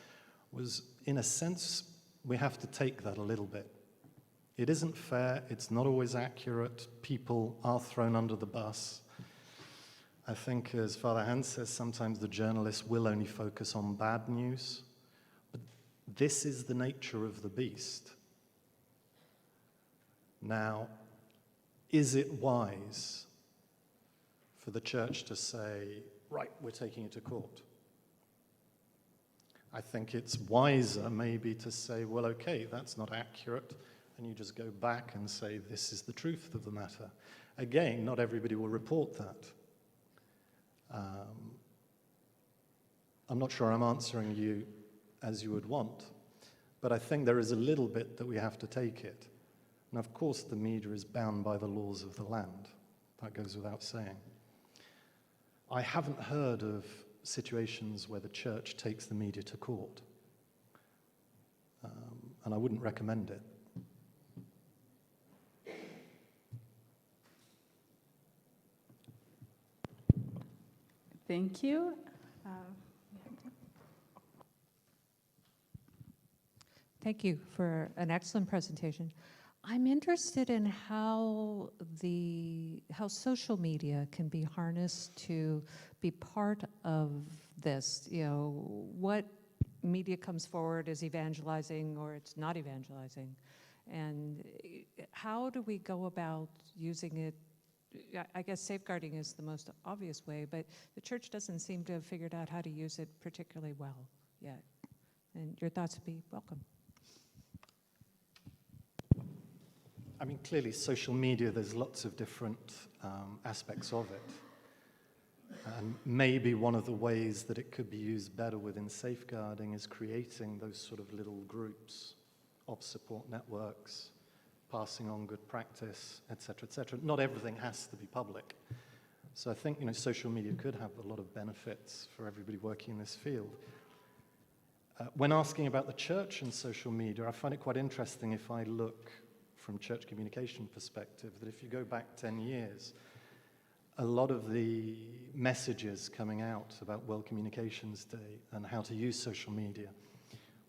was, in a sense, we have to take that a little bit. It isn't fair, it's not always accurate, people are thrown under the bus. I think, as Father Hans says, sometimes the journalists will only focus on bad news, but this is the nature of the beast. Now, is it wise for the church to say, right, we're taking you to court? I think it's wiser maybe to say, well, okay, that's not accurate, and you just go back and say, this is the truth of the matter. Again, not everybody will report that. I'm not sure I'm answering you as you would want, but I think there is a little bit that we have to take it. And of course, the media is bound by the laws of the land. That goes without saying. I haven't heard of situations where the church takes the media to court. And I wouldn't recommend it. Thank you. Thank you for an excellent presentation. I'm interested in how social media can be harnessed to be part of this. You know, what media comes forward is evangelizing or it's not evangelizing, and how do we go about using it? I guess safeguarding is the most obvious way, but the church doesn't seem to have figured out how to use it particularly well yet. And your thoughts would be welcome. I mean, clearly, social media, there's lots of different aspects of it. And maybe one of the ways that it could be used better within safeguarding is creating those sort of little groups of support networks, passing on good practice, et cetera, et cetera. Not everything has to be public. So I think, social media could have a lot of benefits for everybody working in this field. When asking about the church and social media, I find it quite interesting if I look from church communication perspective, that if you go back 10 years, a lot of the messages coming out about World Communications Day and how to use social media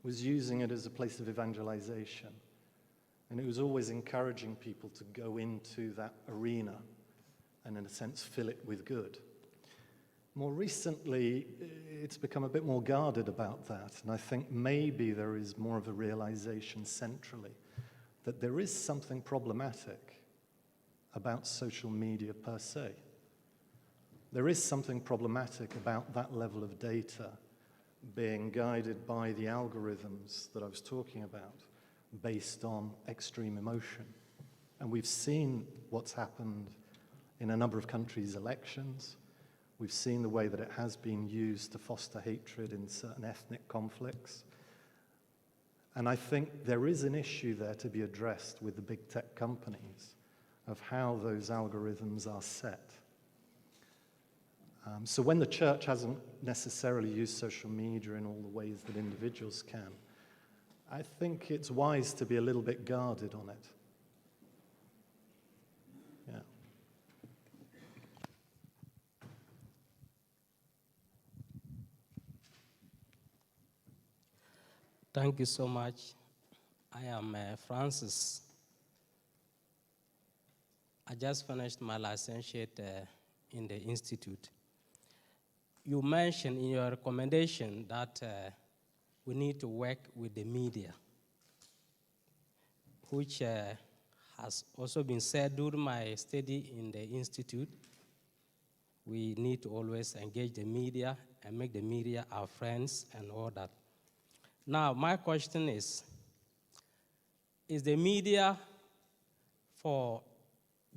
was using it as a place of evangelization. And it was always encouraging people to go into that arena and, in a sense, fill it with good. More recently, it's become a bit more guarded about that, and I think maybe there is more of a realization centrally that there is something problematic about social media per se. There is something problematic about that level of data being guided by the algorithms that I was talking about, based on extreme emotion. And we've seen what's happened in a number of countries' elections. We've seen the way that it has been used to foster hatred in certain ethnic conflicts. And I think there is an issue there to be addressed with the big tech companies of how those algorithms are set. So when the church hasn't necessarily used social media in all the ways that individuals can, I think it's wise to be a little bit guarded on it. Yeah. Thank you so much. I am Francis. I just finished my licentiate in the institute. You mentioned in your recommendation that we need to work with the media, which has also been said during my study in the institute. We need to always engage the media and make the media our friends and all that. Now, my question is the media for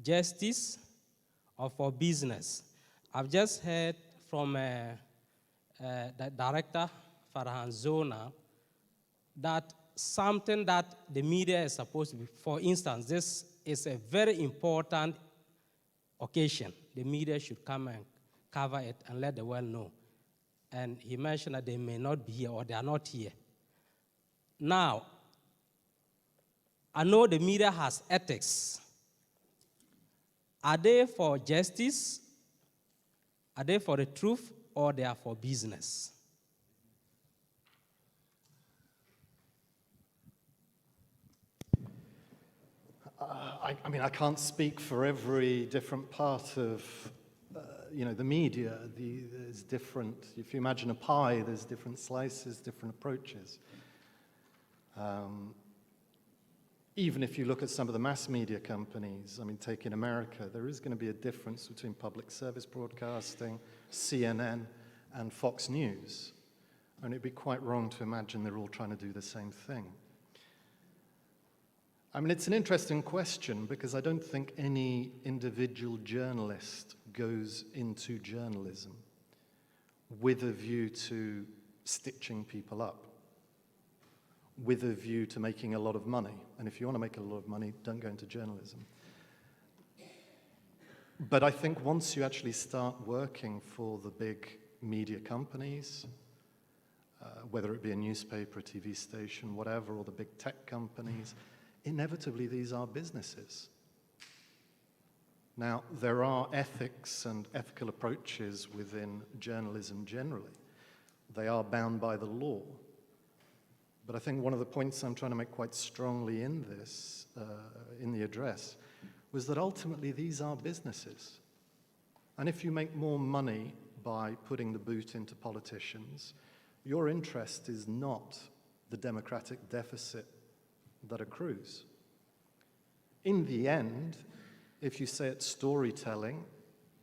justice or for business? I've just heard from the director, Farhan Zona, that something that the media is supposed to be, for instance, this is a very important occasion. The media should come and cover it and let the world know. And he mentioned that they may not be here or they are not here. Now, I know the media has ethics. Are they for justice? Are they for the truth, or they are for business? I mean, I can't speak for every different part of, the media. There's different, if you imagine a pie, there's different slices, different approaches. Even if you look at some of the mass media companies, I mean, take in America, there is going to be a difference between public service broadcasting, CNN, and Fox News. And it'd be quite wrong to imagine they're all trying to do the same thing. I mean, it's an interesting question because I don't think any individual journalist goes into journalism with a view to stitching people up, with a view to making a lot of money. And if you want to make a lot of money, don't go into journalism. But I think once you actually start working for the big media companies, whether it be a newspaper, a TV station, whatever, or the big tech companies, inevitably these are businesses. Now, there are ethics and ethical approaches within journalism generally. They are bound by the law. But I think one of the points I'm trying to make quite strongly in this, in the address, was that ultimately these are businesses. And if you make more money by putting the boot into politicians, your interest is not the democratic deficit that accrues. In the end, if you say it's storytelling,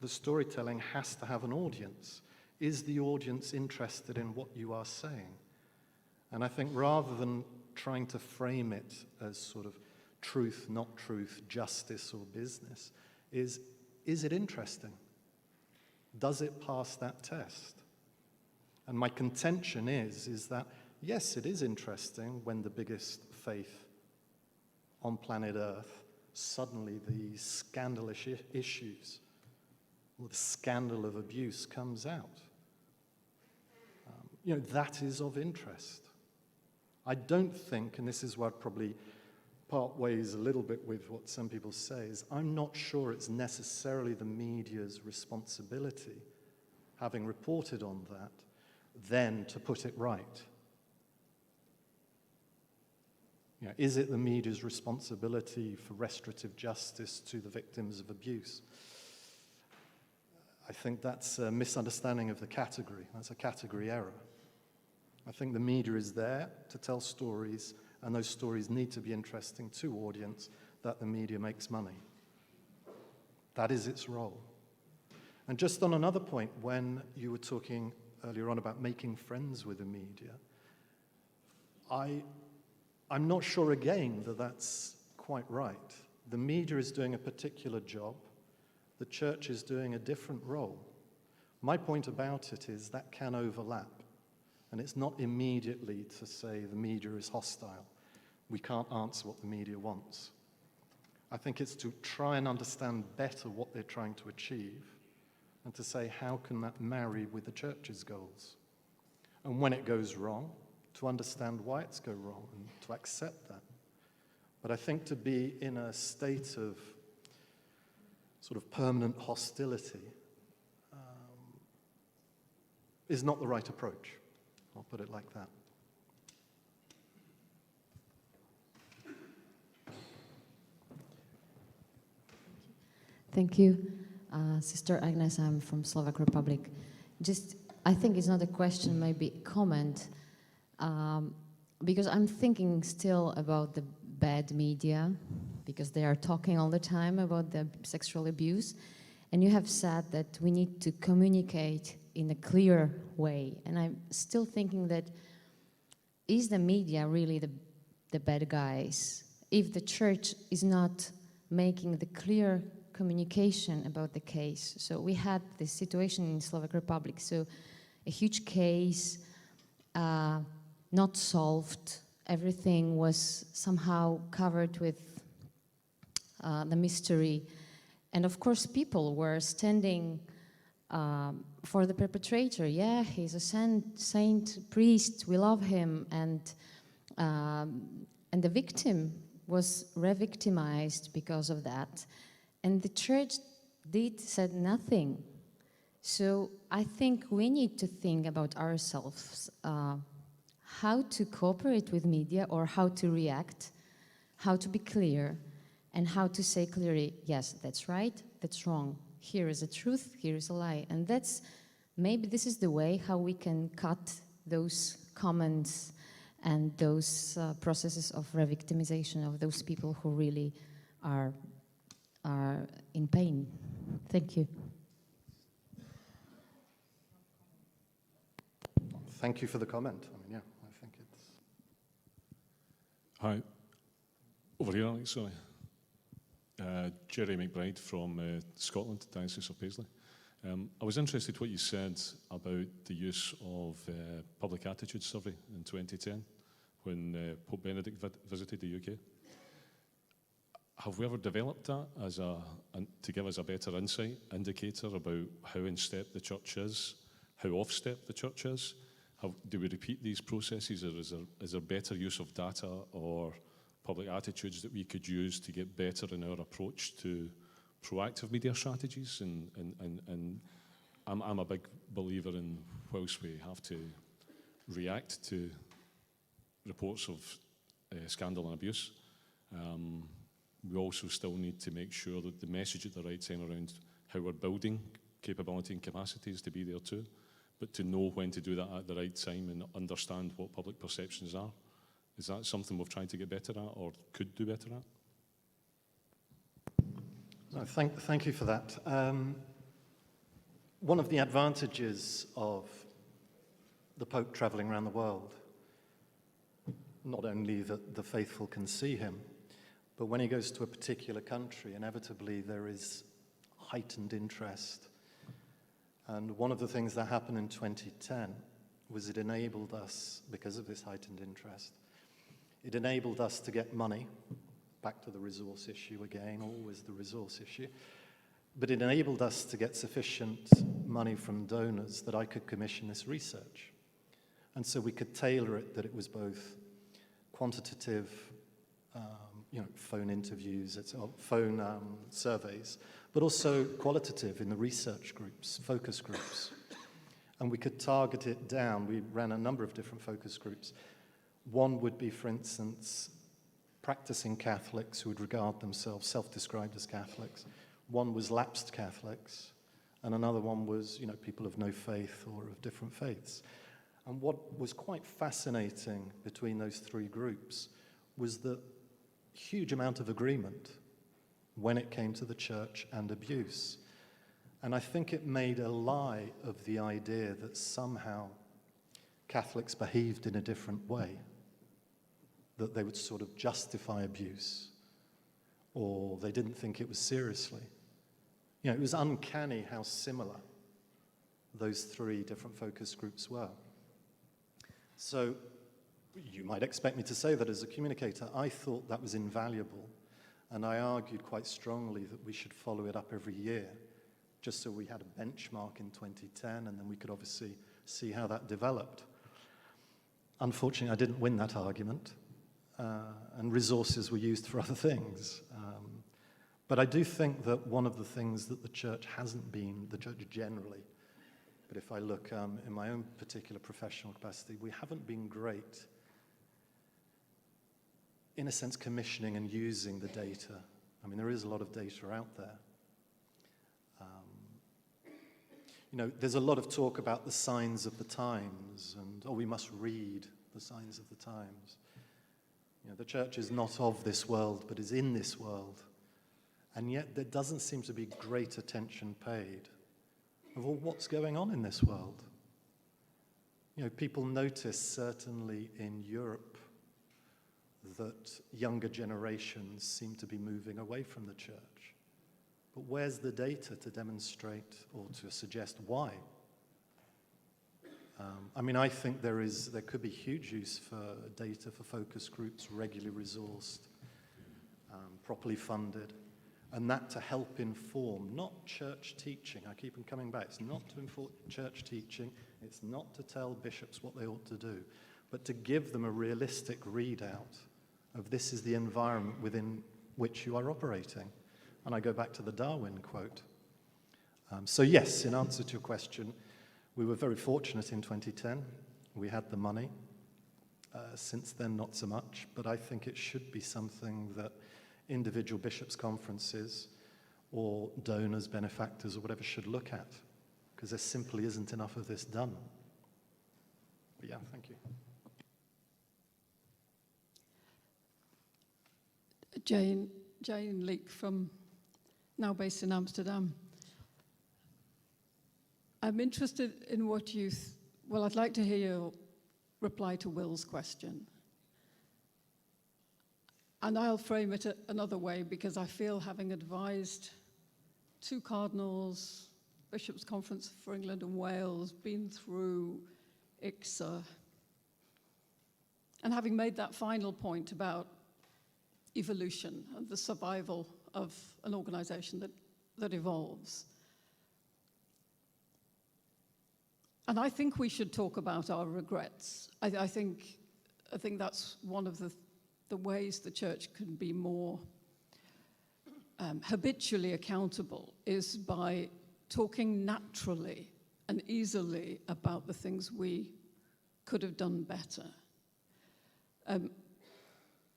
the storytelling has to have an audience. Is the audience interested in what you are saying? And I think rather than trying to frame it as sort of truth, not truth, justice or business, is it interesting? Does it pass that test? And my contention is that, yes, it is interesting when the biggest faith on planet Earth, suddenly these scandalous issues, or the scandal of abuse comes out. That is of interest. I don't think, and this is where I'd probably part ways a little bit with what some people say, is I'm not sure it's necessarily the media's responsibility, having reported on that, then to put it right. Is it the media's responsibility for restorative justice to the victims of abuse? I think that's a misunderstanding of the category. That's a category error. I think the media is there to tell stories, and those stories need to be interesting to audience that the media makes money. That is its role. And just on another point, when you were talking earlier on about making friends with the media, I'm not sure again that that's quite right. The media is doing a particular job. The church is doing a different role. My point about it is that can overlap. And it's not immediately to say the media is hostile. We can't answer what the media wants. I think it's to try and understand better what they're trying to achieve and to say how can that marry with the church's goals. And when it goes wrong, to understand why it's going wrong and to accept that. But I think to be in a state of sort of permanent hostility is not the right approach. I'll put it like that. Thank you. Sister Agnes, I'm from Slovak Republic. I think it's not a question, maybe a comment, because I'm thinking still about the bad media, because they are talking all the time about the sexual abuse. And you have said that we need to communicate in a clear way. And I'm still thinking that, is the media really the bad guys? If the church is not making the clear communication about the case. So we had this situation in Slovak Republic. So a huge case, not solved. Everything was somehow covered with the mystery. And of course, people were standing for the perpetrator. Yeah, he's a saint priest, we love him. And the victim was re-victimized because of that. And the church said nothing. So I think we need to think about ourselves, how to cooperate with media or how to react, how to be clear, and how to say clearly, yes, that's right, that's wrong. Here is a truth, here is a lie. And maybe this is the way how we can cut those comments and those processes of re-victimization of those people who really are in pain. Thank you. Thank you for the comment. I think it's... Hi. Over here, Alex, sorry. Jerry McBride from Scotland, Diocese of Paisley. I was interested what you said about the use of public attitude survey in 2010 when Pope Benedict visited the UK. Have we ever developed that to give us a better insight, indicator about how in step the church is, how off step the church is? Do we repeat these processes, or is there better use of data or public attitudes that we could use to get better in our approach to proactive media strategies, and I'm a big believer in, whilst we have to react to reports of scandal and abuse, we also still need to make sure that the message at the right time around how we're building capability and capacities to be there too, but to know when to do that at the right time and understand what public perceptions are. Is that something we've tried to get better at or could do better at? No, thank you for that. One of the advantages of the Pope traveling around the world, not only that the faithful can see him, but when he goes to a particular country, inevitably there is heightened interest. And one of the things that happened in 2010 was it enabled us, because of this heightened interest, it enabled us to get money, back to the resource issue again, always the resource issue, but it enabled us to get sufficient money from donors that I could commission this research. And so we could tailor it that it was both quantitative, phone interviews, phone surveys, but also qualitative in the research groups, focus groups. And we could target it down. We ran a number of different focus groups. One would be, for instance, practicing Catholics who would regard themselves self-described as Catholics. One was lapsed Catholics, and another one was, people of no faith or of different faiths. And what was quite fascinating between those three groups was the huge amount of agreement when it came to the church and abuse. And I think it made a lie of the idea that somehow Catholics behaved in a different way, that they would sort of justify abuse, or they didn't think it was seriously. It was uncanny how similar those three different focus groups were. So you might expect me to say that as a communicator, I thought that was invaluable, and I argued quite strongly that we should follow it up every year, just so we had a benchmark in 2010, and then we could obviously see how that developed. Unfortunately, I didn't win that argument, and resources were used for other things. But I do think that one of the things that the church hasn't been, the church generally, but if I look in my own particular professional capacity, we haven't been great, in a sense, commissioning and using the data. I mean, there is a lot of data out there. There's a lot of talk about the signs of the times, and, we must read the signs of the times. The church is not of this world, but is in this world. And yet there doesn't seem to be great attention paid of what's going on in this world. People notice, certainly in Europe, that younger generations seem to be moving away from the church. But where's the data to demonstrate or to suggest why? I think there could be huge use for data for focus groups, regularly resourced, properly funded, and that to help inform, not church teaching. I keep on coming back. It's not to inform church teaching. It's not to tell bishops what they ought to do, but to give them a realistic readout of this is the environment within which you are operating. And I go back to the Darwin quote. So yes, in answer to your question, we were very fortunate in 2010. We had the money. Since then, not so much. But I think it should be something that individual bishops' conferences or donors, benefactors, or whatever should look at, because there simply isn't enough of this done. But yeah, thank you. Jane Leek, now based in Amsterdam. I'm interested in what I'd like to hear your reply to Will's question. And I'll frame it another way, because I feel, having advised two cardinals, Bishops' Conference for England and Wales, been through ICSA, and having made that final point about evolution and the survival of an organization that evolves. And I think we should talk about our regrets. I think that's one of the ways the church can be more habitually accountable is by talking naturally and easily about the things we could have done better.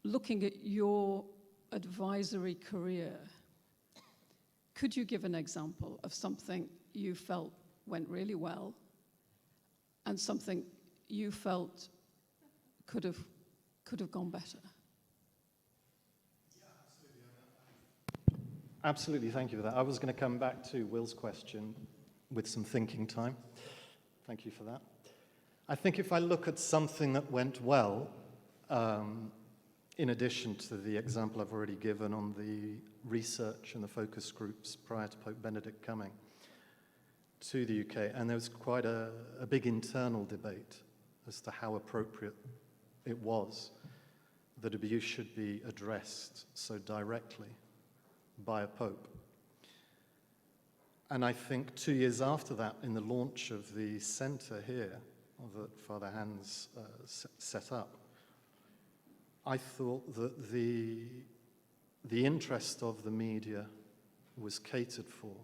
Looking at your advisory career, could you give an example of something you felt went really well and something you felt could have gone better? Absolutely, thank you for that. I was going to come back to Will's question with some thinking time. Thank you for that. I think if I look at something that went well, in addition to the example I've already given on the research and the focus groups prior to Pope Benedict coming to the UK, and there was quite a big internal debate as to how appropriate it was that abuse should be addressed so directly by a pope. And I think 2 years after that, in the launch of the centre here that Father Hans set up, I thought that the interest of the media was catered for.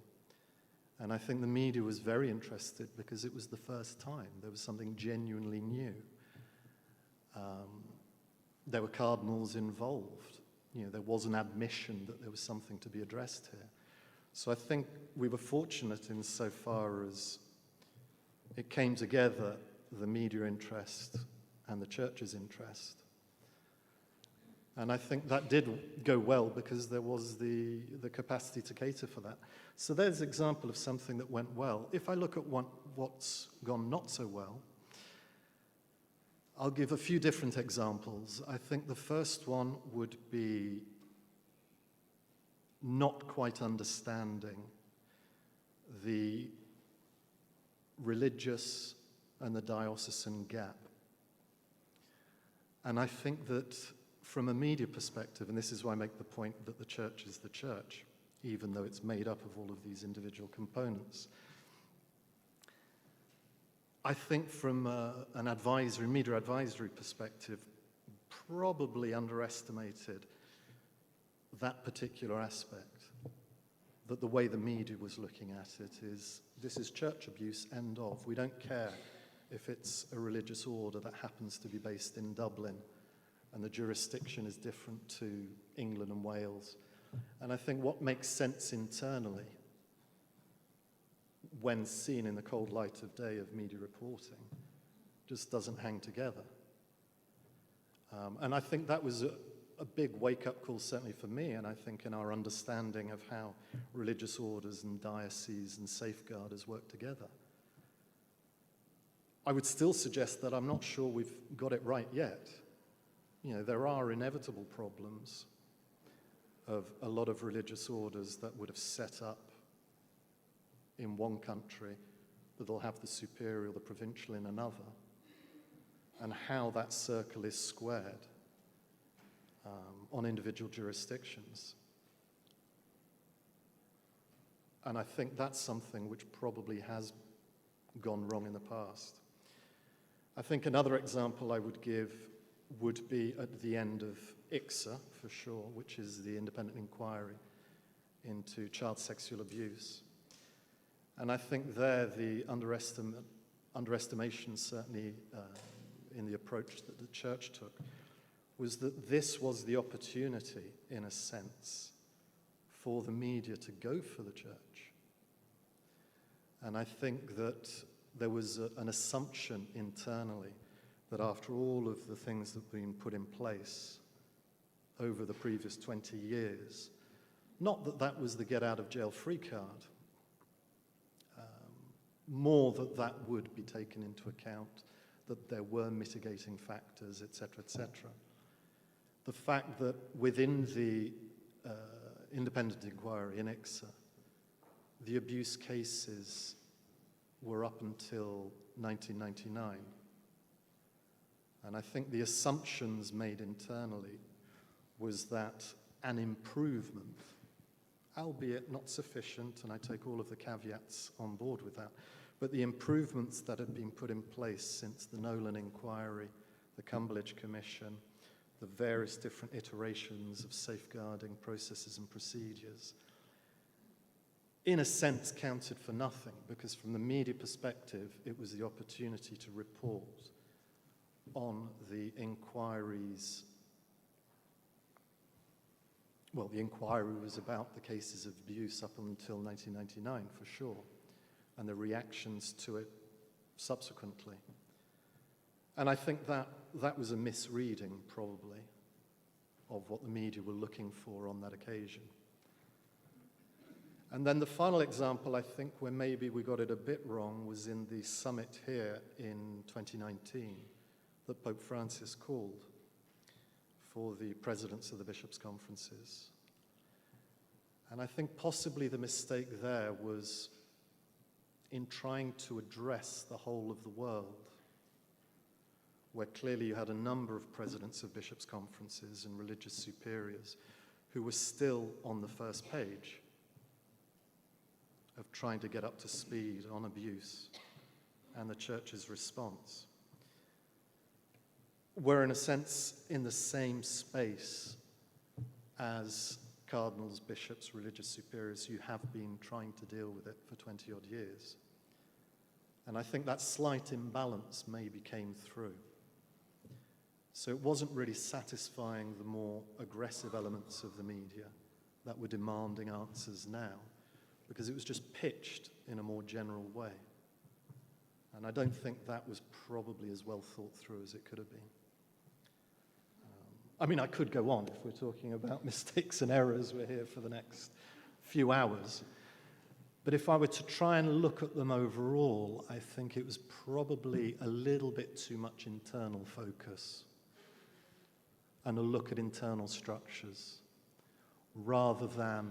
And I think the media was very interested because it was the first time there was something genuinely new. There were cardinals involved. You know, there was an admission that there was something to be addressed here. So I think we were fortunate insofar as it came together, the media interest and the church's interest. And I think that did go well because there was the capacity to cater for that. So there's an example of something that went well. If I look at what's gone not so well, I'll give a few different examples. I think the first one would be not quite understanding the religious and the diocesan gap. And I think that from a media perspective, and this is why I make the point that the church is the church, even though it's made up of all of these individual components, I think from an advisory, media advisory perspective, probably underestimated that particular aspect, that the way the media was looking at it is, this is church abuse, end of. We don't care if it's a religious order that happens to be based in Dublin and the jurisdiction is different to England and Wales. And I think what makes sense internally, when seen in the cold light of day of media reporting, just doesn't hang together. And I think that was a big wake-up call, certainly for me, and I think in our understanding of how religious orders and dioceses and safeguarders work together. I would still suggest that I'm not sure we've got it right yet. You know, there are inevitable problems of a lot of religious orders that would have set up in one country, that they'll have the superior or the provincial in another, and how that circle is squared on individual jurisdictions. And I think that's something which probably has gone wrong in the past. I think another example I would give would be at the end of ICSA, for sure, which is the independent inquiry into child sexual abuse. And I think there the underestimation, certainly in the approach that the church took, was that this was the opportunity, in a sense, for the media to go for the church. And I think that there was an assumption internally that after all of the things that have been put in place over the previous 20 years, not that that was the get-out-of-jail-free card, more that that would be taken into account, that there were mitigating factors, etc., etc. The fact that within the independent inquiry in ICSA, the abuse cases were up until 1999. And I think the assumptions made internally was that an improvement, albeit not sufficient, and I take all of the caveats on board with that, but the improvements that had been put in place since the Nolan inquiry, the Cumberledge Commission, the various different iterations of safeguarding processes and procedures, in a sense counted for nothing, because from the media perspective, it was the opportunity to report on the inquiries. Well, the inquiry was about the cases of abuse up until 1999, for sure, and the reactions to it subsequently. And I think that was a misreading, probably, of what the media were looking for on that occasion. And then the final example, I think, where maybe we got it a bit wrong was in the summit here in 2019 that Pope Francis called for the presidents of the bishops' conferences. And I think possibly the mistake there was in trying to address the whole of the world, where clearly you had a number of presidents of bishops' conferences and religious superiors who were still on the first page of trying to get up to speed on abuse and the church's response. We're, in a sense, in the same space as cardinals, bishops, religious superiors who have been trying to deal with it for 20-odd years. And I think that slight imbalance maybe came through. So it wasn't really satisfying the more aggressive elements of the media that were demanding answers now, because it was just pitched in a more general way. And I don't think that was probably as well thought through as it could have been. I mean, I could go on if we're talking about mistakes and errors. We're here for the next few hours. But if I were to try and look at them overall, I think it was probably a little bit too much internal focus and a look at internal structures rather than,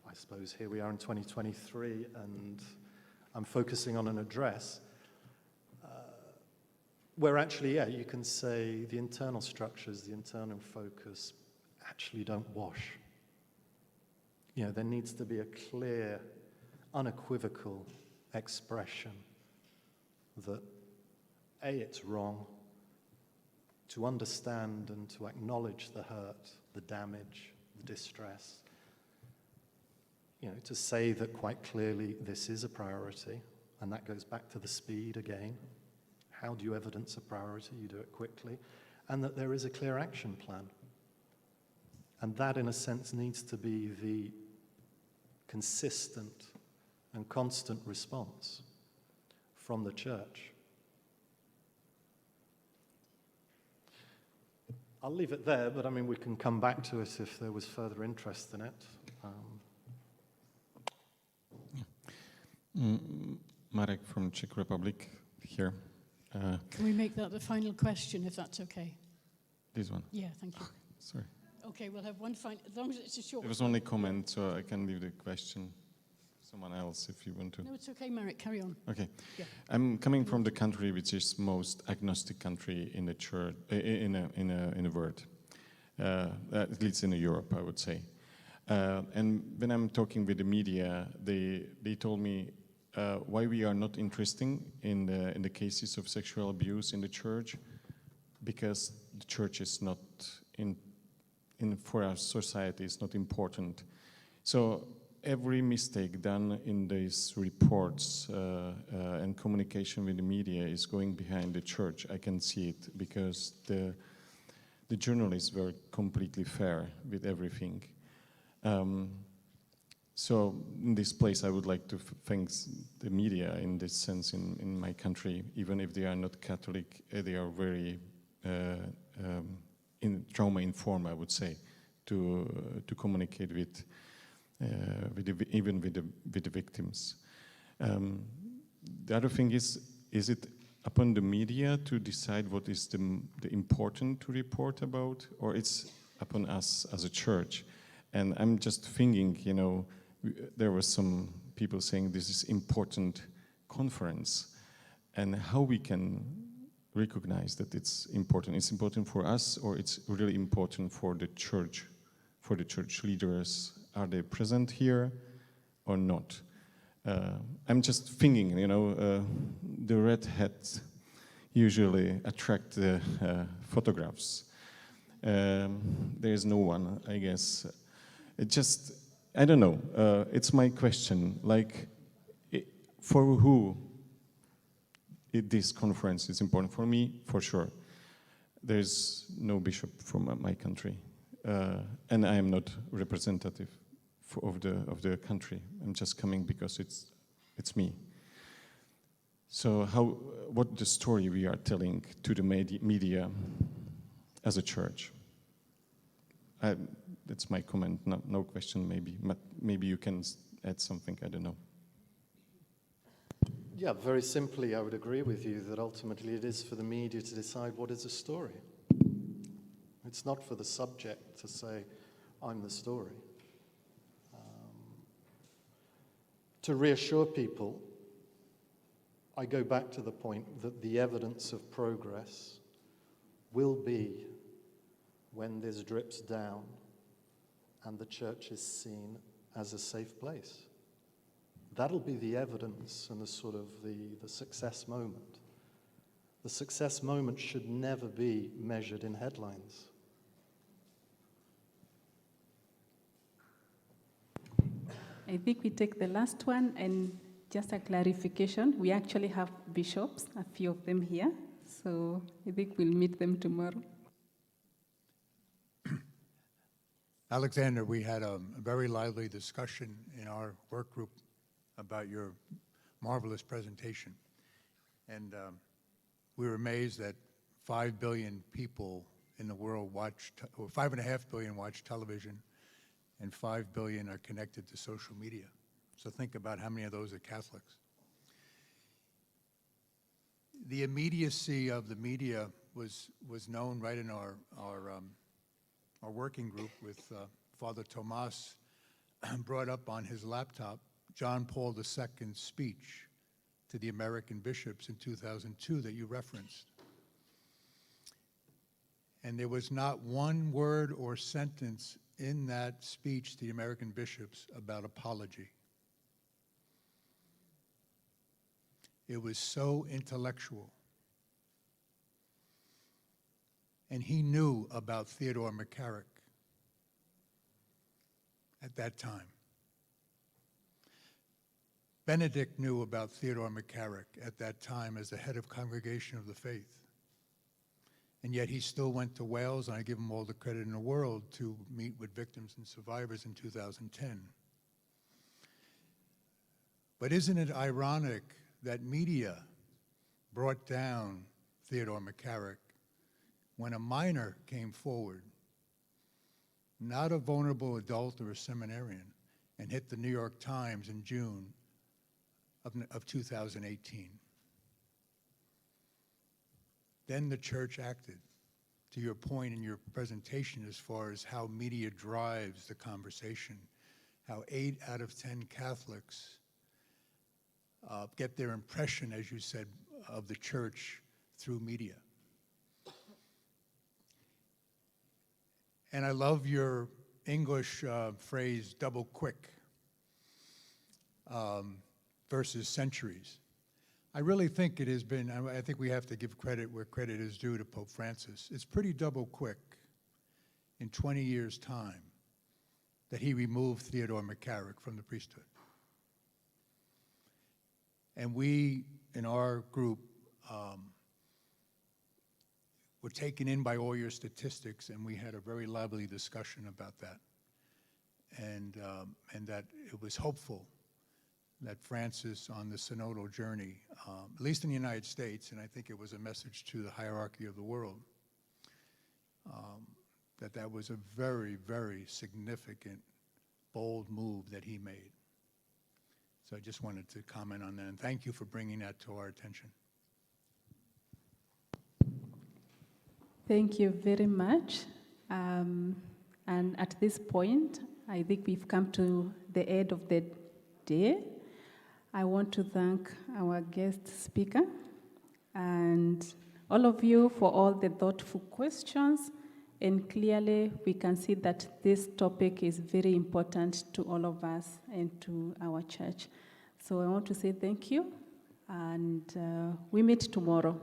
I suppose here we are in 2023 and I'm focusing on an address where actually, yeah, you can say the internal structures, the internal focus actually don't wash. You know, there needs to be a clear, unequivocal expression that A, it's wrong, to understand and to acknowledge the hurt, the damage, the distress. You know, to say that quite clearly this is a priority, and that goes back to the speed again. How do you evidence a priority? You do it quickly. And that there is a clear action plan. And that, in a sense, needs to be the consistent and constant response from the church. I'll leave it there, but I mean, we can come back to it if there was further interest in it. Marek from Czech Republic here. Can we make that the final question, if that's okay? This one? Yeah, thank you. Sorry. Okay, we'll have one final, as long as it's a short It was only comment, so I can leave the question to someone else if you want to. No, it's okay, Marek, carry on. Okay. Yeah. I'm coming from the country which is most agnostic country in the church, in a world, at least in Europe, I would say. And when I'm talking with the media, they told me why we are not interested in the cases of sexual abuse in the church, because the church is not for our society is not important. So every mistake done in these reports and communication with the media is going behind the church. I can see it because the journalists were completely fair with everything. So in this place, I would like to thank the media in this sense in my country. Even if they are not Catholic, they are very trauma-informed, I would say, to communicate with the victims. The other thing is it upon the media to decide what is the important to report about, or it's upon us as a church? And I'm just thinking, you know, there were some people saying this is important conference, and how we can recognize that it's important. It's important for us, or it's really important for the church leaders. Are they present here or not? I'm just thinking, you know, the red hats usually attract the photographs. There's no one, I guess. It just, I don't know. It's my question. Like, for who this conference is important? For me, for sure. There's no bishop from my country, and I am not representative of the country. I'm just coming because it's me. So what the story we are telling to the media as a church? That's my comment. No question. Maybe you can add something. I don't know. Yeah, very simply, I would agree with you that ultimately it is for the media to decide what is a story. It's not for the subject to say, I'm the story. To reassure people, I go back to the point that the evidence of progress will be when this drips down and the church is seen as a safe place. That'll be the evidence and the sort of the success moment. The success moment should never be measured in headlines. I think we take the last one, and just a clarification, we actually have bishops, a few of them here, so I think we'll meet them tomorrow. Alexander, we had a very lively discussion in our work group about your marvelous presentation. And we were amazed that 5 billion people in the world watched, or 5.5 billion watch television, and 5 billion are connected to social media. So think about how many of those are Catholics. The immediacy of the media was known right in our working group with Father Tomas brought up on his laptop John Paul II's speech to the American bishops in 2002 that you referenced. And there was not one word or sentence in that speech to the American bishops about apology. It was so intellectual. And he knew about Theodore McCarrick at that time. Benedict knew about Theodore McCarrick at that time as the head of Congregation of the Faith. And yet he still went to Wales, and I give him all the credit in the world, to meet with victims and survivors in 2010. But isn't it ironic that media brought down Theodore McCarrick when a minor came forward, not a vulnerable adult or a seminarian, and hit the New York Times in June of 2018. Then the church acted, to your point in your presentation as far as how media drives the conversation, how 8 out of 10 Catholics get their impression, as you said, of the church through media. And I love your English phrase, double quick, versus centuries. I really think it has been, I think we have to give credit where credit is due to Pope Francis. It's pretty double quick in 20 years' time that he removed Theodore McCarrick from the priesthood. And we, in our group, were taken in by all your statistics, and we had a very lively discussion about that. And that it was hopeful that Francis, on the synodal journey, at least in the United States, and I think it was a message to the hierarchy of the world, that was a very, very significant, bold move that he made. So I just wanted to comment on that, and thank you for bringing that to our attention. Thank you very much. And at this point, I think we've come to the end of the day. I want to thank our guest speaker and all of you for all the thoughtful questions. And clearly, we can see that this topic is very important to all of us and to our church. So I want to say thank you, and we meet tomorrow.